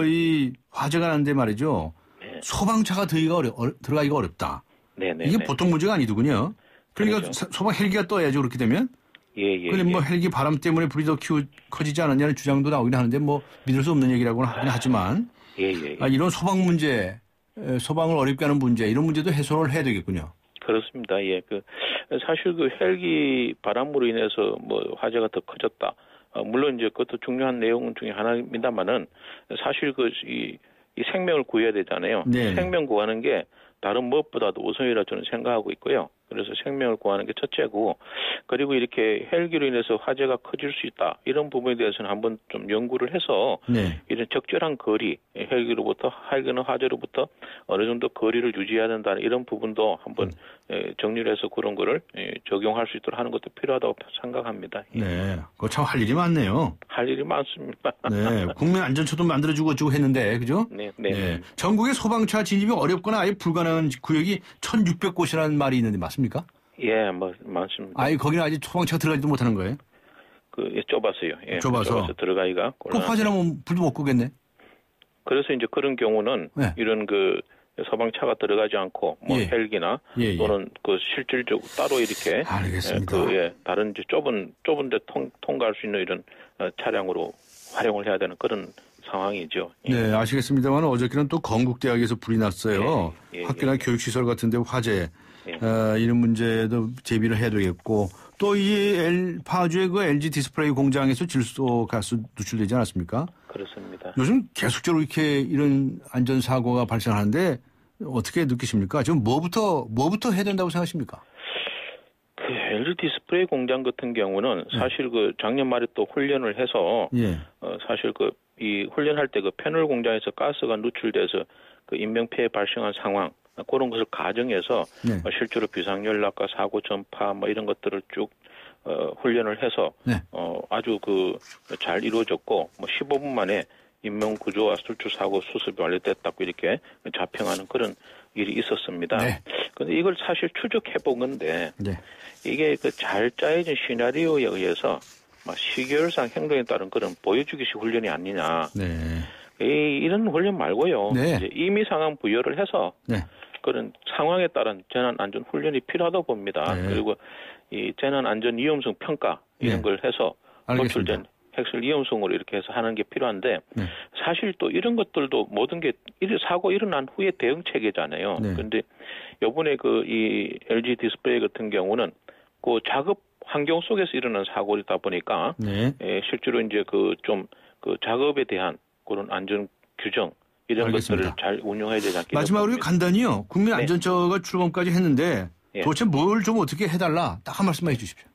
B: 이 화재가 났는데 말이죠. 네. 소방차가 들어가기가 어렵다.
I: 네네.
B: 이게 보통 문제가 아니더군요. 그러니까 그렇죠. 소방 헬기가 떠야죠. 그렇게 되면. 근데 뭐 헬기 바람 때문에 불이 더 커지지 않았냐는 주장도 나오긴 하는데 뭐 믿을 수 없는 얘기라고는 하긴 하지만. 이런 소방 문제, 소방을 어렵게 하는 문제, 이런 문제도 해소를 해야 되겠군요.
I: 그렇습니다. 예. 사실 헬기 바람으로 인해서 뭐 화재가 더 커졌다. 물론 이제 그것도 중요한 내용 중에 하나입니다만은 사실 이 생명을 구해야 되잖아요. 네. 생명 구하는 게 다른 무엇보다도 우선이라 저는 생각하고 있고요. 그래서 생명을 구하는 게 첫째고, 그리고 이렇게 헬기로 인해서 화재가 커질 수 있다. 이런 부분에 대해서는 한번 좀 연구를 해서 이런 적절한 거리, 헬기는 화재로부터 어느 정도 거리를 유지해야 된다는 이런 부분도 한번 정리를 해서 그런 거를 적용할 수 있도록 하는 것도 필요하다고 생각합니다.
B: 네. 그거 참 할 일이 많네요.
I: 할 일이 많습니다.
B: 네. 국민안전처도 만들어주고 어쩌고 했는데, 그죠?
I: 네.
B: 전국에 소방차 진입이 어렵거나 아예 불가능한 구역이 1,600곳이라는 말이 있는데 맞습니까?
I: 예, 맞습니다.
B: 거기는 아직 소방차가 들어가지도 못하는 거예요?
I: 좁았어요. 예,
B: 좁아서
I: 들어가기가.
B: 그 화재나면 불도 못 끄겠네?
I: 그래서 이제 그런 경우는 이런 소방차가 들어가지 않고 헬기나 또는 실질적으로 따로 이렇게
B: 알겠습니다.
I: 다른 이제 좁은 데 통과할 수 있는 이런 차량으로 활용을 해야 되는 그런 상황이죠.
B: 네, 아시겠습니다만 어저께는 또 건국대학에서 불이 났어요. 학교나 교육시설 같은 데 화재 이런 문제도 제비를 해야 되겠고 또 파주의 LG 디스플레이 공장에서 질소 가스 누출되지 않았습니까?
I: 그렇습니다.
B: 요즘 계속적으로 이렇게 이런 안전사고가 발생하는데 어떻게 느끼십니까? 지금 뭐부터 해야 된다고 생각하십니까?
I: LG 디스플레이 공장 같은 경우는 사실 작년 말에 또 훈련을 해서 사실 이 훈련할 때 패널 공장에서 가스가 누출돼서 인명피해 발생한 상황 그런 것을 가정해서 실제로 비상연락과 사고 전파 이런 것들을 쭉 훈련을 해서 아주 잘 이루어졌고 15분 만에 인명 구조와 술주 사고 수습이 완료됐다고 이렇게 자평하는 그런 일이 있었습니다. 그런데 이걸 사실 추적해 본 건데 이게 잘 짜여진 시나리오에 의해서 시계열상 행동에 따른 그런 보여주기식 훈련이 아니냐. 이런 훈련 말고요. 이제 임의 상황 부여를 해서 그런 상황에 따른 재난 안전 훈련이 필요하다고 봅니다. 그리고 이 재난 안전 위험성 평가 이런 걸 해서 노출된 핵실 위험성으로 이렇게 해서 하는 게 필요한데 사실 또 이런 것들도 모든 게 사고 일어난 후에 대응 체계잖아요. 그런데 이번에 이 LG 디스플레이 같은 경우는 작업 환경 속에서 일어난 사고이다 보니까 실제로 이제 작업에 대한 그런 안전 규정 이런 것들을 잘 운영해야 되지 않겠습니까?
B: 마지막으로 간단히요. 국민안전처가 출범까지 했는데 도대체 뭘 좀 어떻게 해달라 딱 한 말씀만 해주십시오.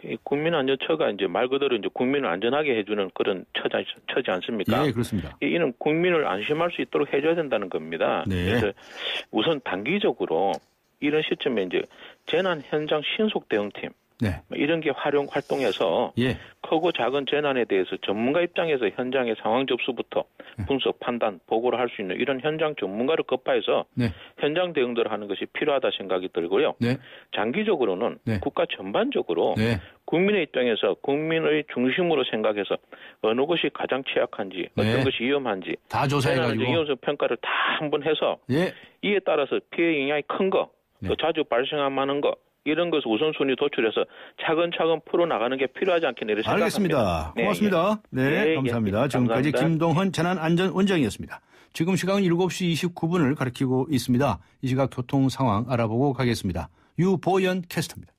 I: 이 국민안전처가 이제 말 그대로 이제 국민을 안전하게 해주는 그런 처지 않습니까?
B: 예, 그렇습니다.
I: 이는 국민을 안심할 수 있도록 해줘야 된다는 겁니다. 그래서 우선 단기적으로 이런 시점에 이제 재난 현장 신속 대응팀 이런 게 활동해서 크고 작은 재난에 대해서 전문가 입장에서 현장의 상황 접수부터 분석, 판단, 보고를 할 수 있는 이런 현장 전문가를 급파해서 현장 대응들을 하는 것이 필요하다 생각이 들고요. 장기적으로는 국가 전반적으로 국민의 입장에서 국민의 중심으로 생각해서 어느 것이 가장 취약한지 어떤 것이 위험한지
B: 다 조사해가지고
I: 위험성 평가를 다 한번 해서 이에 따라서 피해 영향이 큰 거, 또 자주 발생하는 거 이런 것을 우선순위 도출해서 차근차근 풀어나가는 게 필요하지 않겠나 이렇게 생각합니다.
B: 알겠습니다. 고맙습니다. 감사합니다. 지금까지
I: 감사합니다.
B: 김동헌 재난안전원장이었습니다. 지금 시각은 7시 29분을 가리키고 있습니다. 이 시각 교통 상황 알아보고 가겠습니다. 유보연 캐스터입니다.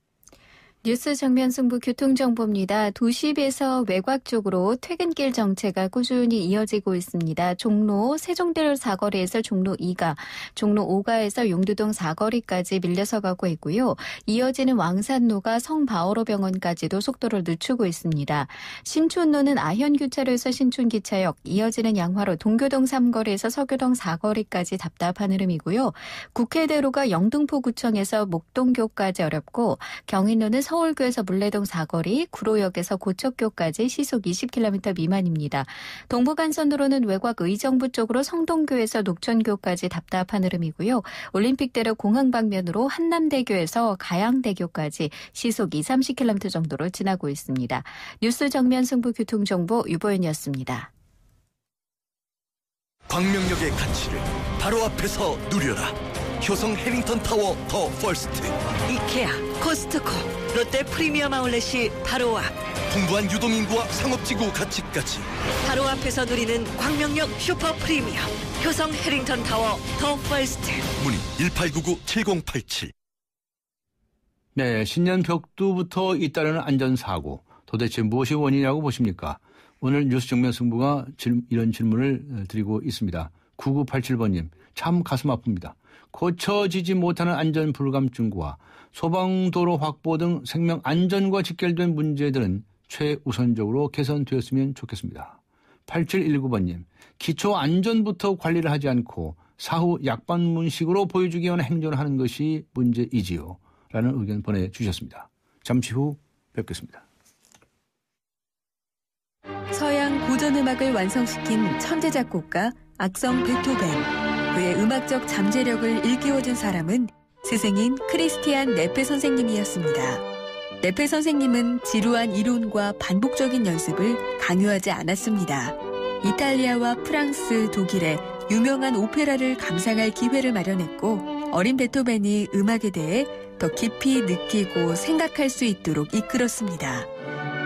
J: 뉴스 정면 승부 교통정보입니다. 도심에서 외곽 쪽으로 퇴근길 정체가 꾸준히 이어지고 있습니다. 종로 세종대로 사거리에서 종로 2가, 종로 5가에서 용두동 사거리까지 밀려서 가고 있고요. 이어지는 왕산로가 성바오로 병원까지도 속도를 늦추고 있습니다. 신촌로는 아현교차로에서 신촌기차역, 이어지는 양화로 동교동 3거리에서 서교동 4거리까지 답답한 흐름이고요. 국회대로가 영등포구청에서 목동교까지 어렵고, 경인로는 서울교에서 물레동 4거리, 구로역에서 고척교까지 시속 20km 미만입니다. 동부간선도로는 외곽 의정부 쪽으로 성동교에서 녹천교까지 답답한 흐름이고요. 올림픽대로 공항 방면으로 한남대교에서 가양대교까지 시속 20-30km 정도로 지나고 있습니다. 뉴스 정면 승부 교통정보 유보연이었습니다.
K: 광명역의 가치를 바로 앞에서 누려라. 효성 해링턴타워 더 퍼스트.
L: 이케아, 코스트코, 롯데 프리미엄 아울렛이 바로 앞.
K: 풍부한 유동인구와 상업지구 가치까지
L: 바로 앞에서 누리는 광명역 슈퍼 프리미엄 효성 해링턴타워 더 퍼스트.
K: 문의 1899-7087.
B: 네, 신년 벽두부터 잇따르는 안전사고. 도대체 무엇이 원인이라고 보십니까? 오늘 뉴스 정면 승부가 이런 질문을 드리고 있습니다. 9987번님, 참 가슴 아픕니다. 고쳐지지 못하는 안전불감증과 소방도로 확보 등 생명 안전과 직결된 문제들은 최우선적으로 개선되었으면 좋겠습니다. 8719번님, 기초 안전부터 관리를 하지 않고 사후 약반문식으로 보여주기 위한 행동을 하는 것이 문제이지요. 라는 의견 보내주셨습니다. 잠시 후 뵙겠습니다.
M: 서양 고전음악을 완성시킨 천재 작곡가 악성 베토벤. 그의 음악적 잠재력을 일깨워준 사람은 스승인 크리스티안 네페 선생님이었습니다. 네페 선생님은 지루한 이론과 반복적인 연습을 강요하지 않았습니다. 이탈리아와 프랑스, 독일의 유명한 오페라를 감상할 기회를 마련했고, 어린 베토벤이 음악에 대해 더 깊이 느끼고 생각할 수 있도록 이끌었습니다.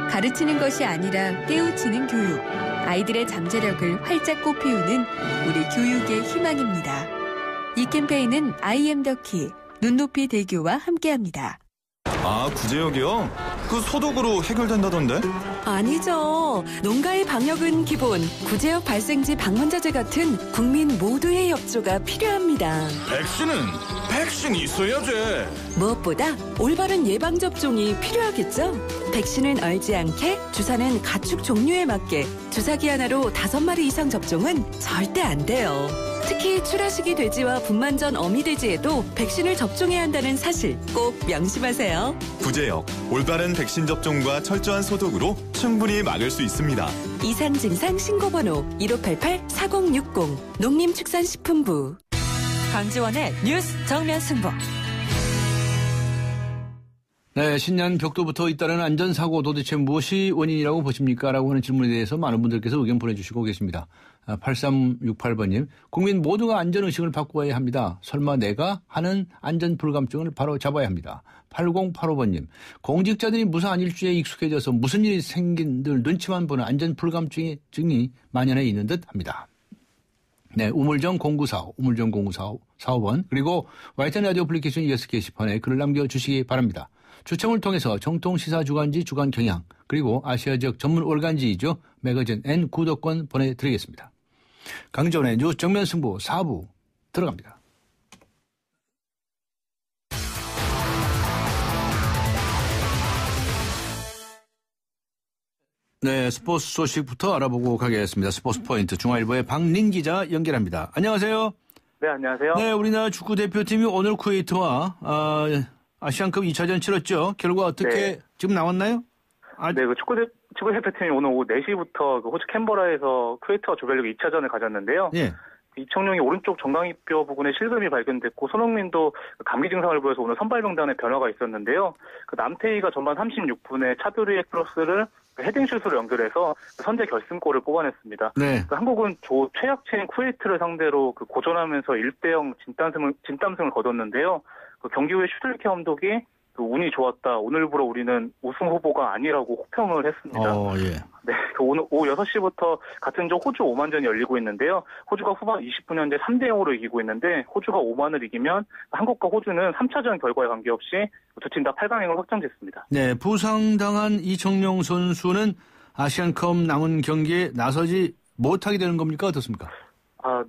M: 가르치는 것이 아니라 깨우치는 교육. 아이들의 잠재력을 활짝 꽃피우는 우리 교육의 희망입니다. 이 캠페인은 I am the key, 눈높이 대교와 함께합니다.
N: 아, 구제역이요? 그 소독으로 해결된다던데?
O: 아니죠. 농가의 방역은 기본, 구제역 발생지 방문자재 같은 국민 모두의 협조가 필요합니다.
N: 백신이 있어야지.
O: 무엇보다 올바른 예방접종이 필요하겠죠? 백신은 얼지 않게, 주사는 가축 종류에 맞게, 주사기 하나로 5마리 이상 접종은 절대 안 돼요. 특히 출하시기 돼지와 분만전 어미돼지에도 백신을 접종해야 한다는 사실 꼭 명심하세요.
N: 구제역, 올바른 백신 접종과 철저한 소독으로 충분히 막을 수 있습니다.
O: 이상 증상 신고번호 1588-4060 농림축산식품부.
E: 강지원의 뉴스 정면 승부.
B: 네, 신년 벽두부터 잇따르는 안전사고 도대체 무엇이 원인이라고 보십니까? 라고 하는 질문에 대해서 많은 분들께서 의견 보내주시고 계십니다. 8368번님, 국민 모두가 안전의식을 바꾸어야 합니다. 설마 내가 하는 안전불감증을 바로 잡아야 합니다. 8085번님, 공직자들이 무사한 일주에 익숙해져서 무슨 일이 생긴 늘 눈치만 보는 안전불감증이 만연해 있는 듯 합니다. 네, 우물정 0945, 우물정 0945번, 그리고 YTN 라디오 애플리케이션 ES 게시판에 글을 남겨주시기 바랍니다. 추첨을 통해서 정통 시사 주간지 주간 경향, 그리고 아시아 지역 전문 월간지이죠, 매거진 N 구독권 보내드리겠습니다. 강지원의 뉴스 정면 승부 4부 들어갑니다. 네, 스포츠 소식부터 알아보고 가겠습니다. 스포츠 포인트 중앙일보의 박린 기자 연결합니다. 안녕하세요.
P: 네, 안녕하세요.
B: 네, 우리나라 축구 대표팀이 오늘 쿠웨이트와 아시안컵 2차전 치렀죠. 결과 어떻게
P: 네.
B: 지금 나왔나요?
P: 네, 그 축구 대표팀이 오늘 오후 4시부터 그 호주 캔버라에서 쿠웨이트와 조별리그 2차전을 가졌는데요.
B: 예.
P: 이청용이 오른쪽 정강이뼈 부근에 실금이 발견됐고, 손흥민도 감기 증상을 보여서 오늘 선발 명단에 변화가 있었는데요. 그 남태희가 전반 36분에 차두리의 크로스를 헤딩슛으로 연결해서 선제 결승골을 뽑아냈습니다.
B: 네.
P: 그 한국은 최약체인 쿠웨이트를 상대로 고전하면서 1대0 진땀승을 거뒀는데요. 그 경기 후에 슈틀케 감독이 운이 좋았다. 오늘부로 우리는 우승 후보가 아니라고 호평을 했습니다.
B: 예.
P: 네, 오늘 오후 6시부터 같은 조 호주 오만전이 열리고 있는데요. 호주가 후반 20분 현재 3대0으로 이기고 있는데 호주가 오만을 이기면 한국과 호주는 3차전 결과에 관계없이 두 팀 다 8강행을 확정됐습니다.
B: 네, 부상당한 이청용 선수는 아시안컵 남은 경기에 나서지 못하게 되는 겁니까? 어떻습니까?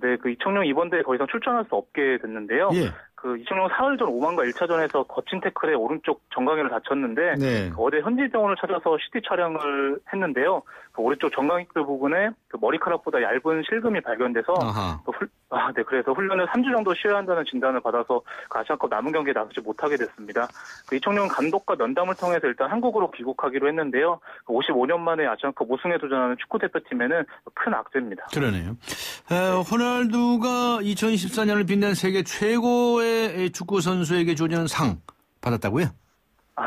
P: 네, 이청용 이번 대회에 더 이상 출전할 수 없게 됐는데요.
B: 예.
P: 이청용 사흘 전 오만과 1차전에서 거친 태클에 오른쪽 정강이를 다쳤는데
B: 네.
P: 어제 현지병원을 찾아서 CT 촬영을 했는데요. 오른쪽 정강이뼈 부분에 머리카락보다 얇은 실금이 발견돼서 그래서 훈련을 3주 정도 쉬어야 한다는 진단을 받아서 아시안컵 남은 경기에 나서지 못하게 됐습니다. 이청용 감독과 면담을 통해서 일단 한국으로 귀국하기로 했는데요. 55년 만에 아시안컵 우승에 도전하는 축구대표팀에는 큰 악재입니다.
B: 그러네요. 호날두가 2014년을 빛낸 세계 최고의 축구 선수에게 주어지는 상 받았다고요?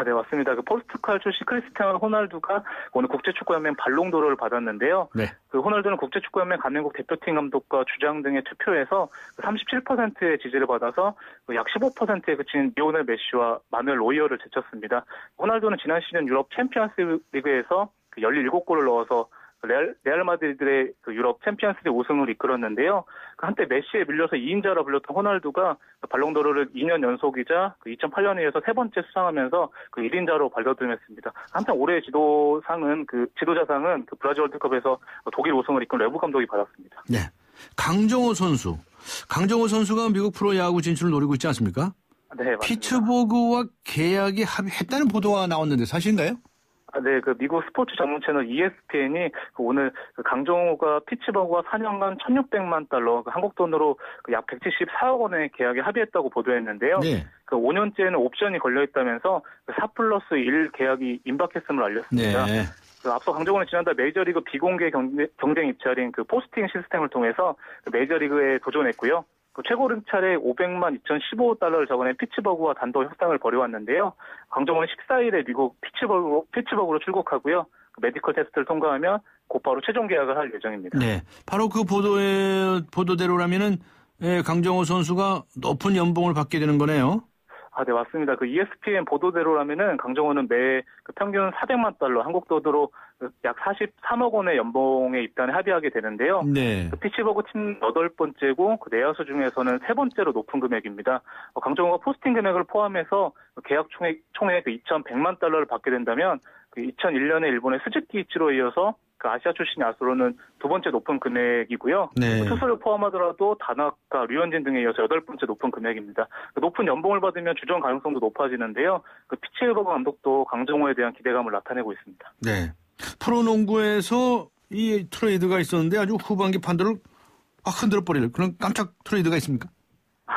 P: 네, 맞습니다. 포르투갈 출신 크리스티아노 호날두가 오늘 국제축구연맹 발롱도르를 받았는데요.
B: 네.
P: 호날두는 국제축구연맹 가맹국 대표팀 감독과 주장 등의 투표에서 37%의 지지를 받아서 약 15%에 그친 리오넬 메시와 마누엘 노이어를 제쳤습니다. 호날두는 지난 시즌 유럽 챔피언스 리그에서 17골을 넣어서 레알 마드리드의 유럽 챔피언스리그 우승을 이끌었는데요. 한때 메시에 밀려서 2인자라 불렸던 호날두가 발롱도르를 2년 연속이자 2008년에 이어서 세 번째 수상하면서 1인자로 발돋움했습니다. 한편 올해의 지도자상은 브라질 월드컵에서 독일 우승을 이끈 레브 감독이 받았습니다.
B: 네. 강정호 선수가 미국 프로야구 진출을 노리고 있지 않습니까?
P: 네, 맞습니다.
B: 피츠버그와 계약에 합의했다는 보도가 나왔는데 사실인가요?
P: 네, 미국 스포츠 전문 채널 ESPN이 오늘 강정호가 피츠버그와 4년간 1,600만 달러, 한국 돈으로 약 174억 원의 계약에 합의했다고 보도했는데요. 네. 5년째는 옵션이 걸려있다면서 4+1 계약이 임박했음을 알렸습니다. 네. 앞서 강정호는 지난달 메이저리그 비공개 경쟁 입찰인 포스팅 시스템을 통해서 메이저리그에 도전했고요. 최고 등차례 500만 2,015달러를 적어낸 피츠버그와 단독 협상을 벌여왔는데요. 강정호는 14일에 미국 피츠버그로 출국하고요. 메디컬 테스트를 통과하면 곧바로 최종 계약을 할 예정입니다.
B: 네, 바로 그 보도대로라면은 강정호 선수가 높은 연봉을 받게 되는 거네요.
P: 네, 맞습니다. ESPN 보도대로라면은 강정호는 매 평균 400만 달러, 한국 돈으로 약 43억 원의 연봉에 입단에 합의하게 되는데요. 네. 피츠버그 팀 8번째고 내야수 중에서는 3번째로 높은 금액입니다. 강정호가 포스팅 금액을 포함해서 계약 총액 2,100만 달러를 받게 된다면 2001년에 일본의 스즈키 이치로에 이어서 아시아 출신 야수로는 2번째 높은 금액이고요. 네. 투수를 포함하더라도 다나카, 류현진 등에 이어서 8번째 높은 금액입니다. 높은 연봉을 받으면 주전 가능성도 높아지는데요. 피츠버그 감독도 강정호에 대한 기대감을 나타내고 있습니다.
B: 네. 프로농구에서 이 트레이드가 있었는데 아주 후반기 판도를 확 흔들어버릴 그런 깜짝 트레이드가 있습니까?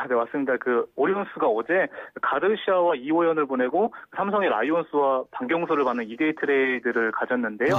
P: 네, 맞습니다. 오리온스가 어제 가르시아와 이호연을 보내고 삼성의 라이온스와 박경수를 받는 2대2 트레이드를 가졌는데요.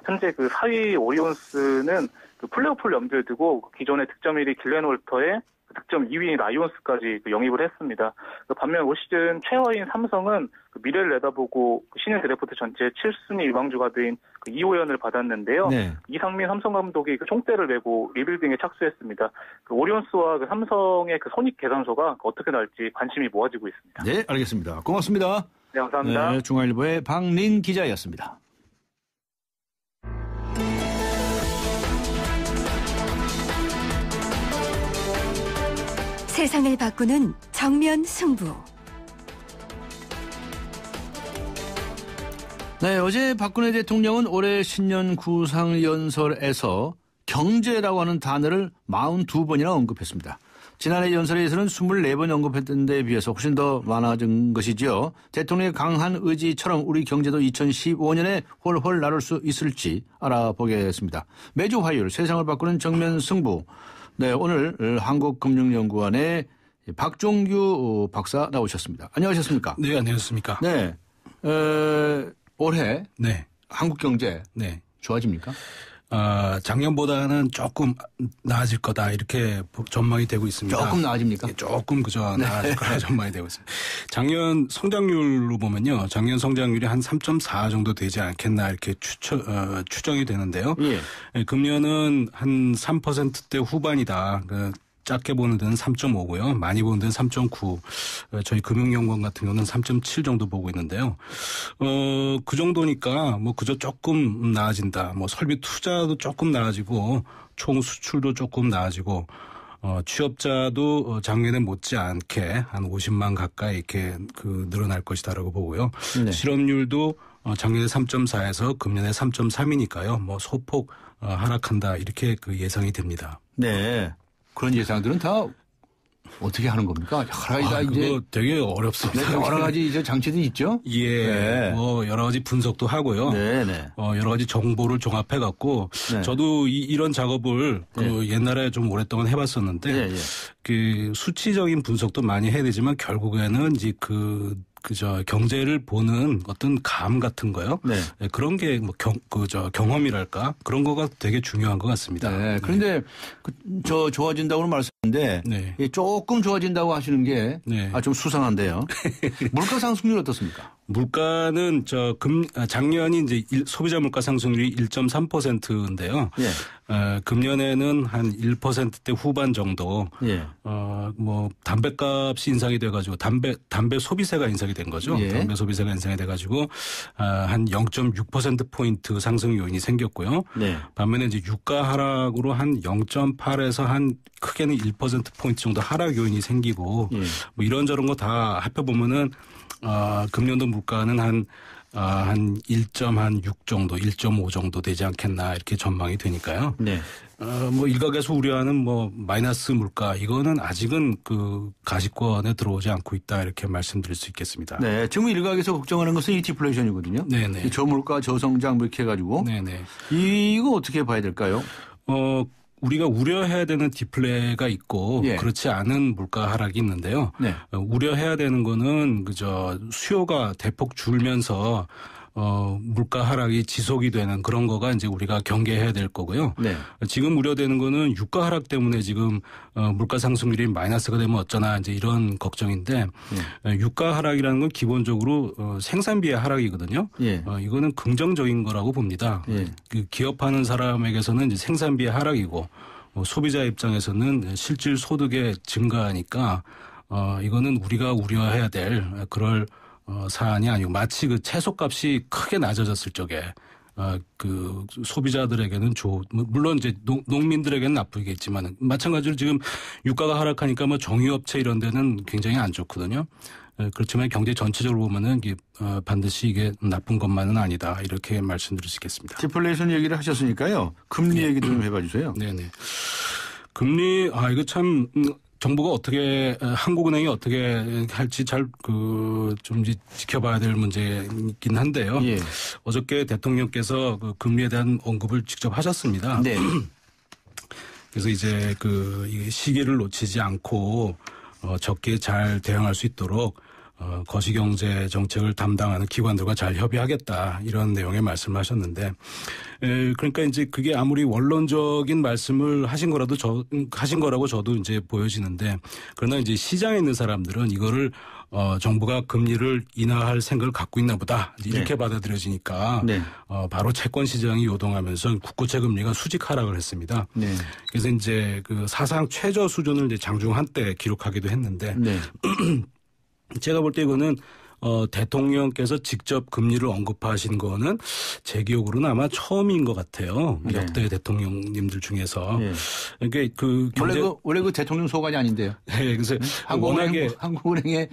P: 현재 4위 오리온스는 플레이오프를 염두에 두고 기존의 득점 1위 길렌 홀터에 득점 2위인 라이온스까지 영입을 했습니다. 반면 올 시즌 최하위인 삼성은 미래를 내다보고 신인 드래프트 전체 7순위 유망주 가드인 이호연을 받았는데요. 네. 이상민 삼성 감독이 총대를 메고 리빌딩에 착수했습니다. 오리온스와 삼성의 손익 계산서가 어떻게 나올지 관심이 모아지고 있습니다.
B: 네, 알겠습니다. 고맙습니다.
P: 네, 감사합니다.
B: 네, 중앙일보의 박린 기자였습니다.
M: 세상을 바꾸는 정면 승부.
B: 네, 어제 박근혜 대통령은 올해 신년 구상연설에서 경제라고 하는 단어를 42번이나 언급했습니다. 지난해 연설에서는 24번 언급했던 데에 비해서 훨씬 더 많아진 것이죠. 대통령의 강한 의지처럼 우리 경제도 2015년에 훨훨 나를 수 있을지 알아보겠습니다. 매주 화요일 세상을 바꾸는 정면 승부. 네, 오늘 한국금융연구원의 박종규 박사 나오셨습니다. 안녕하셨습니까?
Q: 네, 안녕하십니까?
B: 네, 올해
Q: 네.
B: 한국 경제
Q: 네.
B: 좋아집니까?
Q: 작년보다는 조금 나아질 거다 이렇게 전망이 되고 있습니다.
B: 조금 나아집니까?
Q: 예, 조금 나아질 거라 전망이 되고 있습니다. 작년 성장률로 보면요, 작년 성장률이 한 3.4 정도 되지 않겠나 이렇게 추정이 되는데요. 예. 금년은 한 3%대 후반이다. 작게 보는 데는 3.5고요. 많이 보는 데는 3.9. 저희 금융연구원 같은 경우는 3.7 정도 보고 있는데요. 그 정도니까 뭐 그저 조금 나아진다. 뭐 설비 투자도 조금 나아지고 총 수출도 조금 나아지고 취업자도 작년에 못지않게 한 50만 가까이 이렇게 늘어날 것이다라고 보고요. 네. 실업률도 작년에 3.4에서 금년에 3.3이니까요. 뭐 소폭 하락한다 이렇게 예상이 됩니다.
B: 네. 그런 예상들은 다 어떻게 하는 겁니까? 여러 가지
Q: 그거 되게 어렵습니다.
B: 네, 여러 가지 이제 장치들이 있죠?
Q: 예. 네. 뭐 여러 가지 분석도 하고요.
B: 네네.
Q: 여러 가지 정보를 종합해 갖고 네. 저도 이런 작업을 네. 옛날에 좀 오랫동안 해봤었는데 네, 네. 그 수치적인 분석도 많이 해야 되지만 결국에는 이제 그저 경제를 보는 어떤 감 같은 거요. 네. 네, 그런 게 뭐 경험이랄까 그런 거가 되게 중요한 것 같습니다.
B: 네. 그런데 저 좋아진다고는 말씀인데 네. 조금 좋아진다고 하시는 게 네. 좀 수상한데요. 물가 상승률 어떻습니까?
Q: 물가는 작년이 이제 소비자 물가 상승률이 1.3%인데요. 예. 금년에는 한 1%대 후반 정도. 예. 뭐 담배값이 인상이 돼가지고 담배 소비세가 인상이 된 거죠. 예. 담배 소비세가 인상이 돼가지고 한 0.6% 포인트 상승 요인이 생겼고요. 네. 반면에 이제 유가 하락으로 한 0.8에서 한 크게는 1% 포인트 정도 하락 요인이 생기고 예. 뭐 이런저런 거 다 합해 보면은. 금년도 물가는 한 1.6 정도, 1.5 정도 되지 않겠나 이렇게 전망이 되니까요. 네. 뭐 일각에서 우려하는 뭐 마이너스 물가 이거는 아직은 가시권에 들어오지 않고 있다 이렇게 말씀드릴 수 있겠습니다.
B: 네. 지금 일각에서 걱정하는 것은 이 디플레이션이거든요. 네네. 저물가, 저성장 이렇게 해가지고. 네네. 이거 어떻게 봐야 될까요?
Q: 우리가 우려해야 되는 디플레가 있고 예. 그렇지 않은 물가 하락이 있는데요. 네. 우려해야 되는 거는 수요가 대폭 줄면서 물가 하락이 지속이 되는 그런 거가 이제 우리가 경계해야 될 거고요. 네. 지금 우려되는 거는 유가 하락 때문에 지금 물가 상승률이 마이너스가 되면 어쩌나 이제 이런 걱정인데 유가 하락이라는 건 기본적으로 생산비의 하락이거든요. 예. 이거는 긍정적인 거라고 봅니다. 예. 기업하는 사람에게서는 이제 생산비의 하락이고 소비자 입장에서는 실질 소득의 증가니까 이거는 우리가 우려해야 될 그럴 사안이 아니고 마치 채소값이 크게 낮아졌을 적에 소비자들에게는 물론 이제 농민들에게는 나쁘겠지만 마찬가지로 지금 유가가 하락하니까 뭐 정유업체 이런 데는 굉장히 안 좋거든요. 그렇지만 경제 전체적으로 보면은 반드시 이게 나쁜 것만은 아니다 이렇게 말씀드릴 수 있겠습니다.
B: 디플레이션 얘기를 하셨으니까요. 금리 얘기도 좀 해봐 주세요.
Q: 네네. 금리 이거 참. 정부가 한국은행이 어떻게 할지 좀 지켜봐야 될 문제이긴 한데요. 예. 어저께 대통령께서 금리에 대한 언급을 직접 하셨습니다. 네. 그래서 이제 이 시기를 놓치지 않고 적기에 잘 대응할 수 있도록 거시경제 정책을 담당하는 기관들과 잘 협의하겠다 이런 내용의 말씀을 하셨는데 그러니까 이제 그게 아무리 원론적인 말씀을 하신 거라고 저도 이제 보여지는데 그러나 이제 시장에 있는 사람들은 이거를 정부가 금리를 인하할 생각을 갖고 있나 보다 이렇게 네. 받아들여지니까 네. 바로 채권 시장이 요동하면서 국고채 금리가 수직 하락을 했습니다. 네. 그래서 이제 사상 최저 수준을 이제 장중 한때 기록하기도 했는데 네. 제가 볼 때 이거는 대통령께서 직접 금리를 언급하신 거는 제 기억으로는 아마 처음인 것 같아요. 네. 역대 대통령님들 중에서. 네. 그러니까
B: 원래 대통령 소관이 아닌데요.
Q: 네, 그래서
B: 한국은행의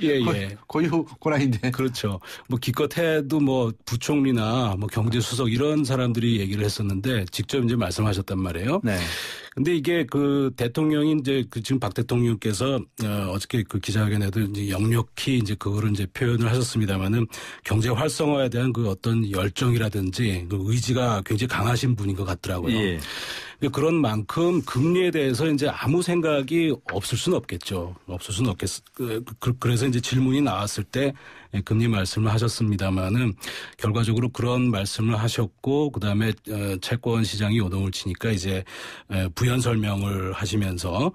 B: 고유 권한인데.
Q: 그렇죠. 뭐 기껏 해도 뭐 부총리나 뭐 경제수석 이런 사람들이 얘기를 했었는데 직접 이제 말씀하셨단 말이에요. 네. 근데 이게 대통령이 이제 지금 박 대통령께서 어저께 기자회견에도 이제 역력히 이제 그거를 이제 표현을 하셨습니다만은 경제 활성화에 대한 어떤 열정이라든지 의지가 굉장히 강하신 분인 것 같더라고요. 예. 그런 만큼 금리에 대해서 이제 아무 생각이 없을 수는 없겠죠. 그래서 이제 질문이 나왔을 때 금리 말씀을 하셨습니다만은 결과적으로 그런 말씀을 하셨고 그다음에 채권 시장이 요동을 치니까 이제 부연 설명을 하시면서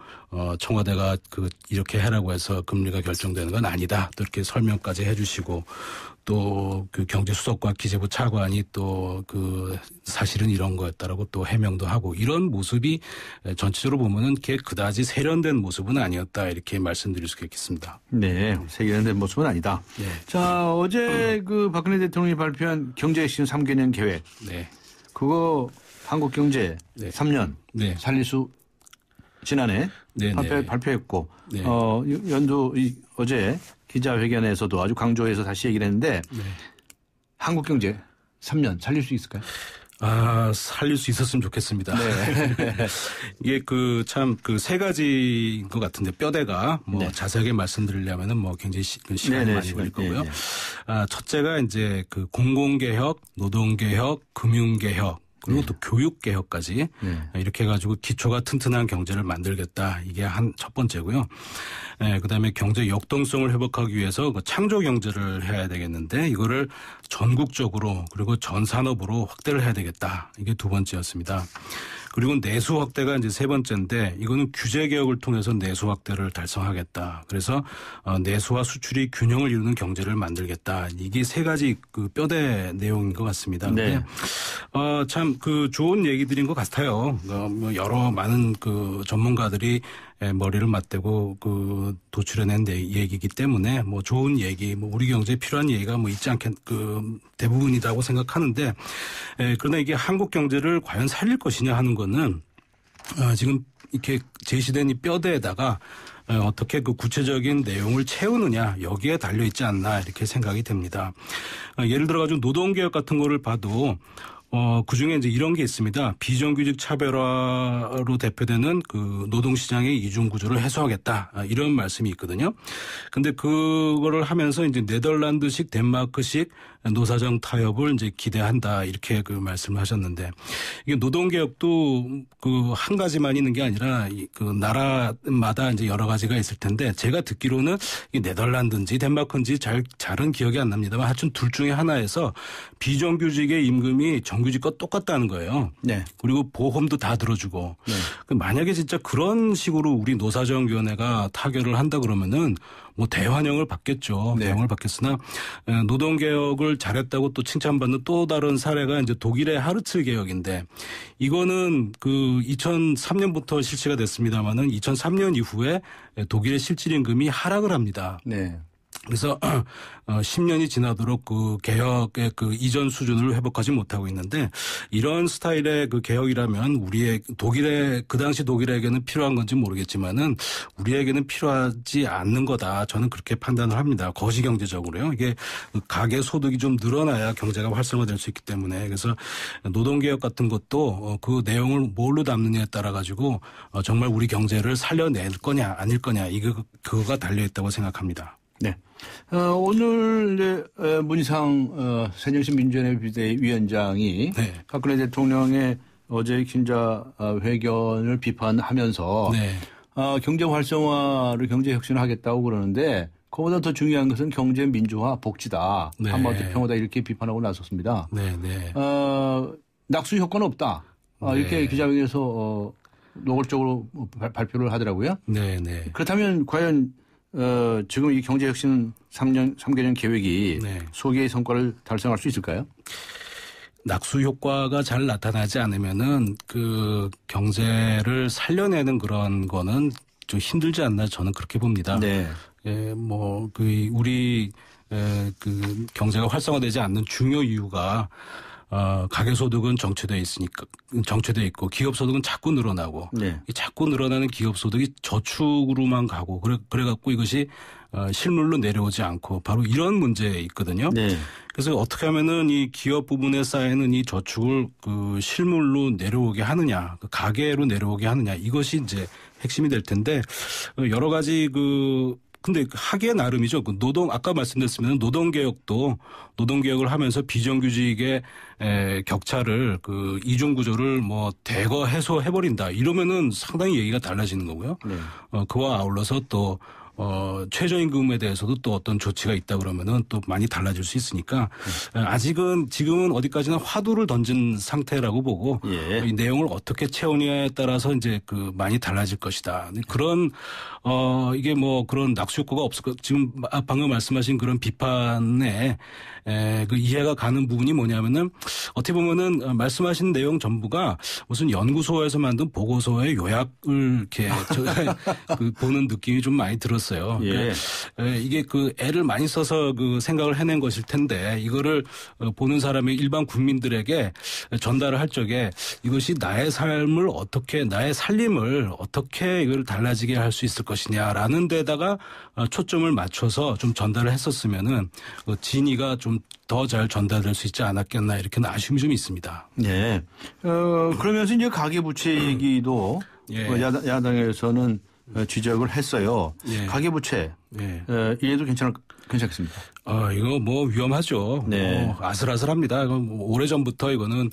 Q: 청와대가 이렇게 해라고 해서 금리가 결정되는 건 아니다. 또 이렇게 설명까지 해주시고 또 그 경제수석과 기재부 차관이 또 그 사실은 이런 거였다라고 또 해명도 하고 이런 모습이 전체적으로 보면은 그다지 세련된 모습은 아니었다 이렇게 말씀드릴 수가 있겠습니다.
B: 네, 세련된 모습은 아니다.
Q: 네.
B: 자, 어제 그 박근혜 대통령이 발표한 경제 핵심 3개년 계획.
Q: 네.
B: 그거 한국 경제 3년 살릴 수 지난해 발표했고 연도 어제 기자회견에서도 아주 강조해서 다시 얘기를 했는데 한국 경제 3년 살릴 수 있을까요?
Q: 살릴 수 있었으면 좋겠습니다. 네. 이게 참 세 가지인 것 같은데 뼈대가 자세하게 말씀드리려면은 굉장히 시간이 많이 걸릴 거고요. 첫째가 이제 그 공공개혁, 노동개혁, 금융개혁 그리고 또 교육개혁까지 이렇게 해가지고 기초가 튼튼한 경제를 만들겠다. 이게 첫 번째고요. 그다음에 경제 역동성을 회복하기 위해서 창조 경제를 해야 되겠는데 이거를 전국적으로 그리고 전 산업으로 확대를 해야 되겠다. 이게 두 번째였습니다. 그리고 내수 확대가 이제 세 번째인데 이거는 규제 개혁을 통해서 내수 확대를 달성하겠다. 그래서 내수와 수출이 균형을 이루는 경제를 만들겠다. 이게 세 가지 그 뼈대 내용인 것 같습니다. 네. 참 그 좋은 얘기들인 것 같아요. 여러 많은 그 전문가들이 머리를 맞대고 그 도출해낸 얘기이기 때문에 좋은 얘기, 우리 경제에 필요한 얘기가 있지 않겠 대부분이라고 생각하는데 그러나 이게 한국 경제를 과연 살릴 것이냐 하는 거는 지금 이렇게 제시된 이 뼈대에다가 어떻게 그 구체적인 내용을 채우느냐 여기에 달려 있지 않나 이렇게 생각이 됩니다. 예를 들어가지고 노동개혁 같은 거를 봐도 그중에 이제 이런 게 있습니다. 비정규직 차별화로 대표되는 그 노동시장의 이중구조를 해소하겠다. 이런 말씀이 있거든요. 근데 그거를 하면서 이제 네덜란드식, 덴마크식 노사정 타협을 이제 기대한다. 이렇게 그 말씀을 하셨는데 이게 노동개혁도 그 한 가지만 있는 게 아니라 그 나라마다 이제 여러 가지가 있을 텐데 제가 듣기로는 이 네덜란드인지 덴마크인지 잘은 기억이 안 납니다만 하여튼 둘 중에 하나에서 비정규직의 임금이 정규직과 똑같다는 거예요. 네. 그리고 보험도 다 들어주고. 네. 만약에 진짜 그런 식으로 우리 노사정위원회가 타결을 한다 그러면은 대환영을 받겠죠. 네. 대환영을 받겠으나 노동개혁을 잘했다고 또 칭찬받는 또 다른 사례가 이제 독일의 하르츠 개혁인데 이거는 그 2003년부터 실시가 됐습니다만은 2003년 이후에 독일의 실질임금이 하락을 합니다. 네. 그래서 10년이 지나도록 그 개혁의 그 이전 수준을 회복하지 못하고 있는데 이런 스타일의 그 개혁이라면 우리의 그 당시 독일에게는 필요한 건지 모르겠지만은 우리에게는 필요하지 않는 거다. 저는 그렇게 판단을 합니다. 거시경제적으로요. 이게 가계 소득이 좀 늘어나야 경제가 활성화될 수 있기 때문에 그래서 노동개혁 같은 것도 그 내용을 뭘로 담느냐에 따라 가지고 정말 우리 경제를 살려낼 거냐 아닐 거냐 그거가 달려 있다고 생각합니다.
B: 네. 오늘 문희상 새정신 민주연합 비대위원장이 박근혜 대통령의 어제 기자회견을 비판하면서 경제 활성화를 경제 혁신을 하겠다고 그러는데 그보다 더 중요한 것은 경제 민주화 복지다. 한반도 평화다 이렇게 비판하고 나섰습니다. 낙수 효과는 없다. 이렇게 기자회견에서 노골적으로 발표를 하더라고요. 그렇다면 과연 지금 이 경제혁신 3개년 계획이 소개의 성과를 달성할 수 있을까요?
Q: 낙수 효과가 잘 나타나지 않으면은 그 경제를 살려내는 그런 거는 좀 힘들지 않나 저는 그렇게 봅니다. 우리 그 경제가 활성화되지 않는 중요 이유가 가계소득은 정체돼 있고 기업소득은 자꾸 늘어나고 자꾸 늘어나는 기업소득이 저축으로만 가고 그래갖고 이것이 실물로 내려오지 않고 바로 이런 문제에 있거든요. 그래서 어떻게 하면은 이 기업 부분에 쌓이는 이 저축을 그 실물로 내려오게 하느냐, 그 가계로 내려오게 하느냐 이것이 이제 핵심이 될 텐데 여러 가지 근데 하기에 나름이죠. 그 아까 말씀드렸으면 노동개혁을 하면서 비정규직의 격차를 그 이중구조를 대거 해소해버린다. 이러면은 상당히 얘기가 달라지는 거고요. 그와 아울러서 또 최저임금에 대해서도 또 어떤 조치가 있다 그러면은 또 많이 달라질 수 있으니까 지금은 어디까지나 화두를 던진 상태라고 보고 이 내용을 어떻게 채우냐에 따라서 이제 많이 달라질 것이다. 그런 이게 뭐 그런 낙수 효과가 없을 것. 지금 방금 말씀하신 그런 비판에 그 이해가 가는 부분이 뭐냐면은 어떻게 보면은 말씀하신 내용 전부가 무슨 연구소에서 만든 보고서의 요약을 이렇게 보는 느낌이 좀 많이 들었어요. 그러니까 이게 애를 많이 써서 생각을 해낸 것일 텐데 이거를 보는 사람의 일반 국민들에게 전달을 할 적에 이것이 나의 삶을 어떻게 나의 살림을 어떻게 이걸 달라지게 할 수 있을 것이냐라는 데다가 초점을 맞춰서 좀 전달을 했었으면은 진위가 좀 더 잘 전달될 수 있지 않았겠나 이렇게 아쉬움이 좀 있습니다.
B: 네. 그러면서 이제 가계부채 얘기도 야당에서는 지적을 했어요. 가계부채. 이해도 괜찮겠습니다.
Q: 이거 뭐 위험하죠. 아슬아슬합니다. 오래전부터 이거는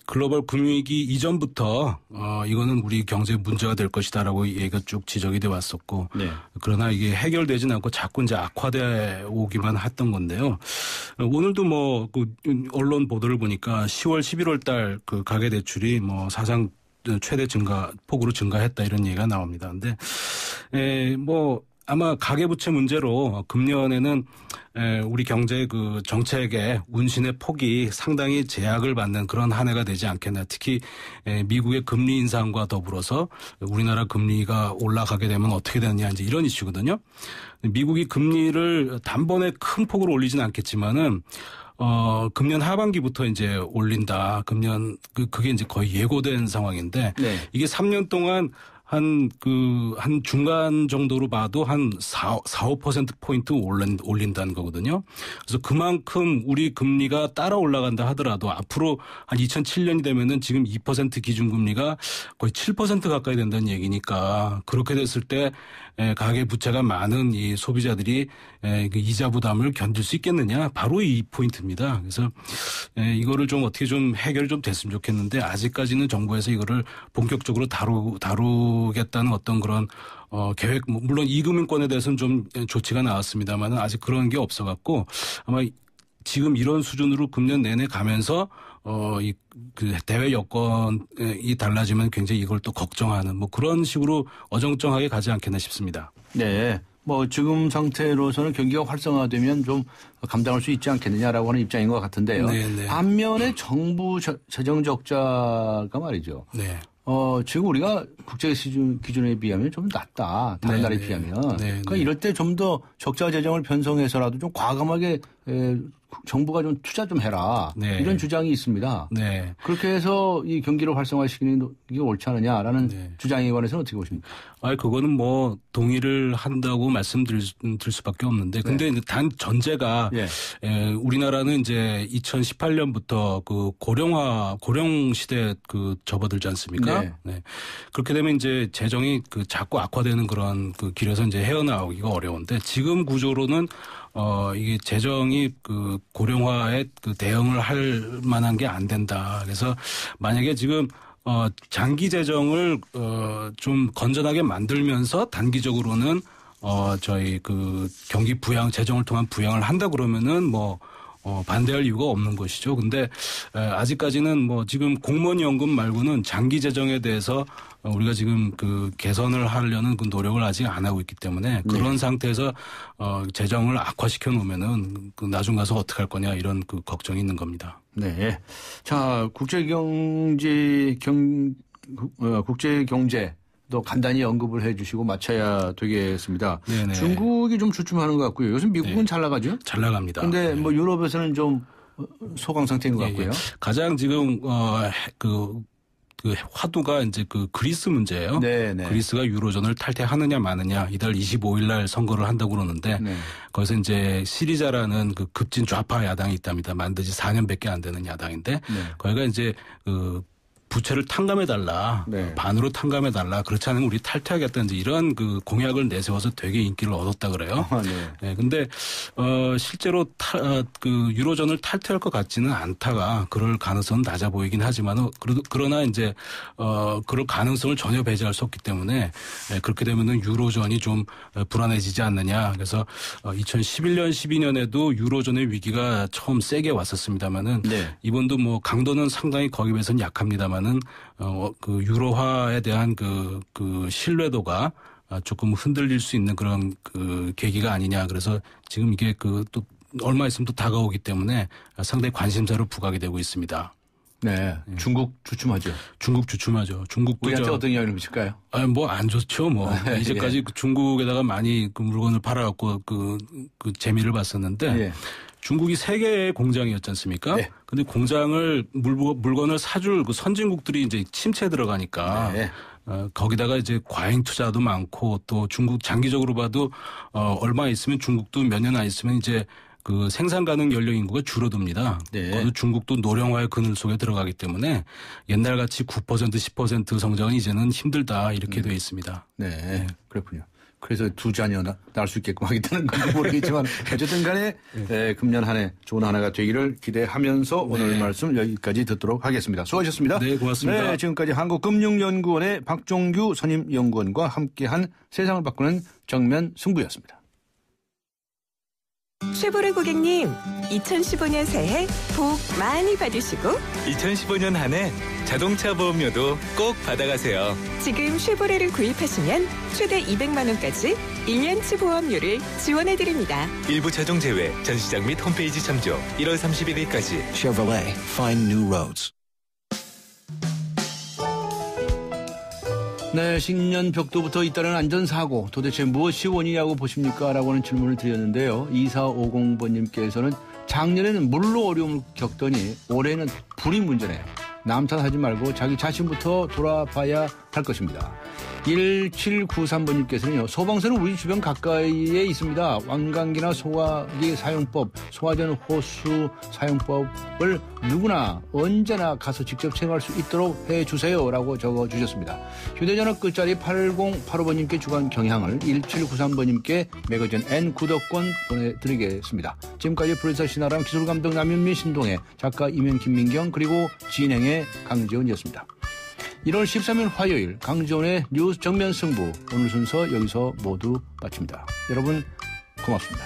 Q: 글로벌 금융위기 이전부터 이거는 우리 경제에 문제가 될 것이다라고 얘기가 쭉 지적이 돼 왔었고 그러나 이게 해결되지는 않고 자꾸 이제 악화돼 오기만 했던 건데요. 오늘도 뭐 언론 보도를 보니까 10월 11월 달 가계 대출이 뭐 사상 최대 폭으로 증가했다 이런 얘기가 나옵니다. 근데 뭐 아마 가계부채 문제로 금년에는 우리 경제 정책의 운신의 폭이 상당히 제약을 받는 그런 한 해가 되지 않겠나. 특히 미국의 금리 인상과 더불어서 우리나라 금리가 올라가게 되면 어떻게 되느냐 이제 이런 이슈거든요. 미국이 금리를 단번에 큰 폭으로 올리지는 않겠지만은 금년 하반기부터 이제 올린다. 금년 그게 이제 거의 예고된 상황인데 이게 3년 동안 한 중간 정도로 봐도 한 4~5% 올린다는 거거든요. 그래서 그만큼 우리 금리가 따라 올라간다 하더라도 앞으로 한 2007년이 되면은 지금 2% 기준금리가 거의 7% 가까이 된다는 얘기니까 그렇게 됐을 때 가계 부채가 많은 이 소비자들이 이자 부담을 견딜 수 있겠느냐? 바로 이 포인트입니다. 그래서 이거를 좀 어떻게 좀 해결이 좀 됐으면 좋겠는데 아직까지는 정부에서 이거를 본격적으로 다루겠다는 어떤 그런 계획, 물론 이금융권에 대해서는 좀 조치가 나왔습니다만 아직 그런 게 없어갖고 아마 지금 이런 수준으로 금년 내내 가면서 대외 여건이 달라지면 굉장히 이걸 또 걱정하는 뭐 그런 식으로 어정쩡하게 가지 않겠나 싶습니다.
B: 네. 뭐 지금 상태로서는 경기가 활성화되면 좀 감당할 수 있지 않겠느냐라고 하는 입장인 것 같은데요. 반면에 정부 재정 적자가 말이죠. 지금 우리가 국제 기준에 비하면 좀 낮다. 다른 나라에 비하면. 그러니까 이럴 때 좀 더 적자 재정을 편성해서라도 좀 과감하게 정부가 좀 투자 좀 해라. 이런 주장이 있습니다. 그렇게 해서 이 경기를 활성화시키는 게 옳지 않느냐라는 주장에 관해서는 어떻게 보십니까?
Q: 그거는 뭐 동의를 한다고 말씀드릴 수밖에 없는데 근데 단 전제가 우리나라는 이제 2018년부터 고령 시대 접어들지 않습니까? 그렇게 되면 이제 재정이 자꾸 악화되는 그런 길에서 이제 헤어나오기가 어려운데 지금 구조로는 이게 재정이 고령화에 대응을 할 만한 게 안 된다. 그래서 만약에 지금 장기 재정을 좀 건전하게 만들면서 단기적으로는 저희 경기 부양 재정을 통한 부양을 한다 그러면은 뭐 반대할 이유가 없는 것이죠. 근데 아직까지는 뭐 지금 공무원 연금 말고는 장기 재정에 대해서 우리가 지금 개선을 하려는 노력을 아직 안 하고 있기 때문에 그런 상태에서 재정을 악화시켜 놓으면은 나중 가서 어떻게 할 거냐 이런 걱정이 있는 겁니다.
B: 네. 자, 국제 경제도 간단히 언급을 해 주시고 마쳐야 되겠습니다. 중국이 좀 주춤하는 것 같고요. 요즘 미국은 잘 나가죠?
Q: 잘 나갑니다.
B: 근데 뭐 유럽에서는 좀 소강 상태인 것 같고요.
Q: 가장 지금 화두가 이제 그리스 문제예요. 그리스가 유로존을 탈퇴하느냐 마느냐 이달 25일 날 선거를 한다고 그러는데 거기서 이제 시리자라는 급진 좌파 야당이 있답니다. 만든 지 4년밖에 안 되는 야당인데 거기가 이제 부채를 탕감해달라.
B: 네.
Q: 반으로 탕감해달라. 그렇지 않으면 우리 탈퇴하겠다는 이런 그 공약을 내세워서 되게 인기를 얻었다 그래요.
B: 네.
Q: 네. 근데, 실제로 그 유로존을 탈퇴할 것 같지는 않다가 그럴 가능성은 낮아 보이긴 하지만 그러나 이제, 그럴 가능성을 전혀 배제할 수 없기 때문에 그렇게 되면은 유로존이 좀 불안해지지 않느냐. 그래서 2011년, 12년에도 유로존의 위기가 처음 세게 왔었습니다만은
B: 네.
Q: 이번도 뭐 강도는 상당히 거기에 비해서는 약합니다만은 그 유로화에 대한 그 신뢰도가 조금 흔들릴 수 있는 그런 그 계기가 아니냐. 그래서 지금 이게 또 얼마 있으면 또 다가오기 때문에 상당히 관심사로 부각이 되고 있습니다.
B: 네. 중국 주춤하죠.
Q: 중국 주춤하죠. 중국도
B: 우리한테 어떤 영향을 미칠까요?
Q: 뭐 안 좋죠. 뭐 이제까지
B: 예.
Q: 중국에다가 많이 그 물건을 팔아갖고 그 재미를 봤었는데. 예. 중국이 세계의 공장이었지 않습니까? 네. 근데 공장을 물건을 사줄 그 선진국들이 이제 침체에 들어가니까 네. 거기다가 이제 과잉 투자도 많고 또 중국 장기적으로 봐도 얼마 있으면 중국도 몇 년 안 있으면 이제 그 생산 가능 연령 인구가 줄어듭니다. 네. 그래서 중국도 노령화의 그늘 속에 들어가기 때문에 옛날같이 9% 10% 성장은 이제는 힘들다 이렇게 돼 있습니다.
B: 네. 네. 그렇군요. 그래서 두 자녀 낳을 수 있게끔 하겠다는 건지 모르겠지만 어쨌든 간에 네, 금년 한 해 좋은 한 해가 되기를 기대하면서 오늘 말씀 여기까지 듣도록 하겠습니다. 수고하셨습니다.
Q: 네, 고맙습니다.
B: 네, 지금까지 한국금융연구원의 박종규 선임연구원과 함께한 세상을 바꾸는 정면 승부였습니다.
R: 쉐보레 고객님, 2015년 새해 복 많이 받으시고
S: 2015년 한 해 자동차 보험료도 꼭 받아가세요.
R: 지금 쉐보레를 구입하시면 최대 200만 원까지 1년치 보험료를 지원해드립니다.
S: 일부 차종 제외, 전시장 및 홈페이지 참조 1월 31일까지.
K: Chevrolet, find new roads.
B: 네, 신년 벽도부터 잇따른 안전사고 도대체 무엇이 원인이라고 보십니까? 라고 하는 질문을 드렸는데요. 2450번님께서는 작년에는 물로 어려움을 겪더니 올해는 불이 문제네요. 남 탓하지 말고 자기 자신부터 돌아봐야 할 것입니다. 1793번님께서는요. 소방서는 우리 주변 가까이에 있습니다. 왕강기나 소화기 사용법, 소화전 호수 사용법을 누구나 언제나 가서 직접 체험할 수 있도록 해주세요. 라고 적어주셨습니다. 휴대전화 끝자리 8085번님께 주간 경향을 1793번님께 매거진 N 구독권 보내드리겠습니다. 지금까지 프로듀서 신아람, 기술감독 남윤미, 신동해, 작가 이면 김민경, 그리고 진행의 강지원이었습니다. 1월 13일 화요일 강지원의 뉴스 정면 승부, 오늘 순서 여기서 모두 마칩니다. 여러분 고맙습니다.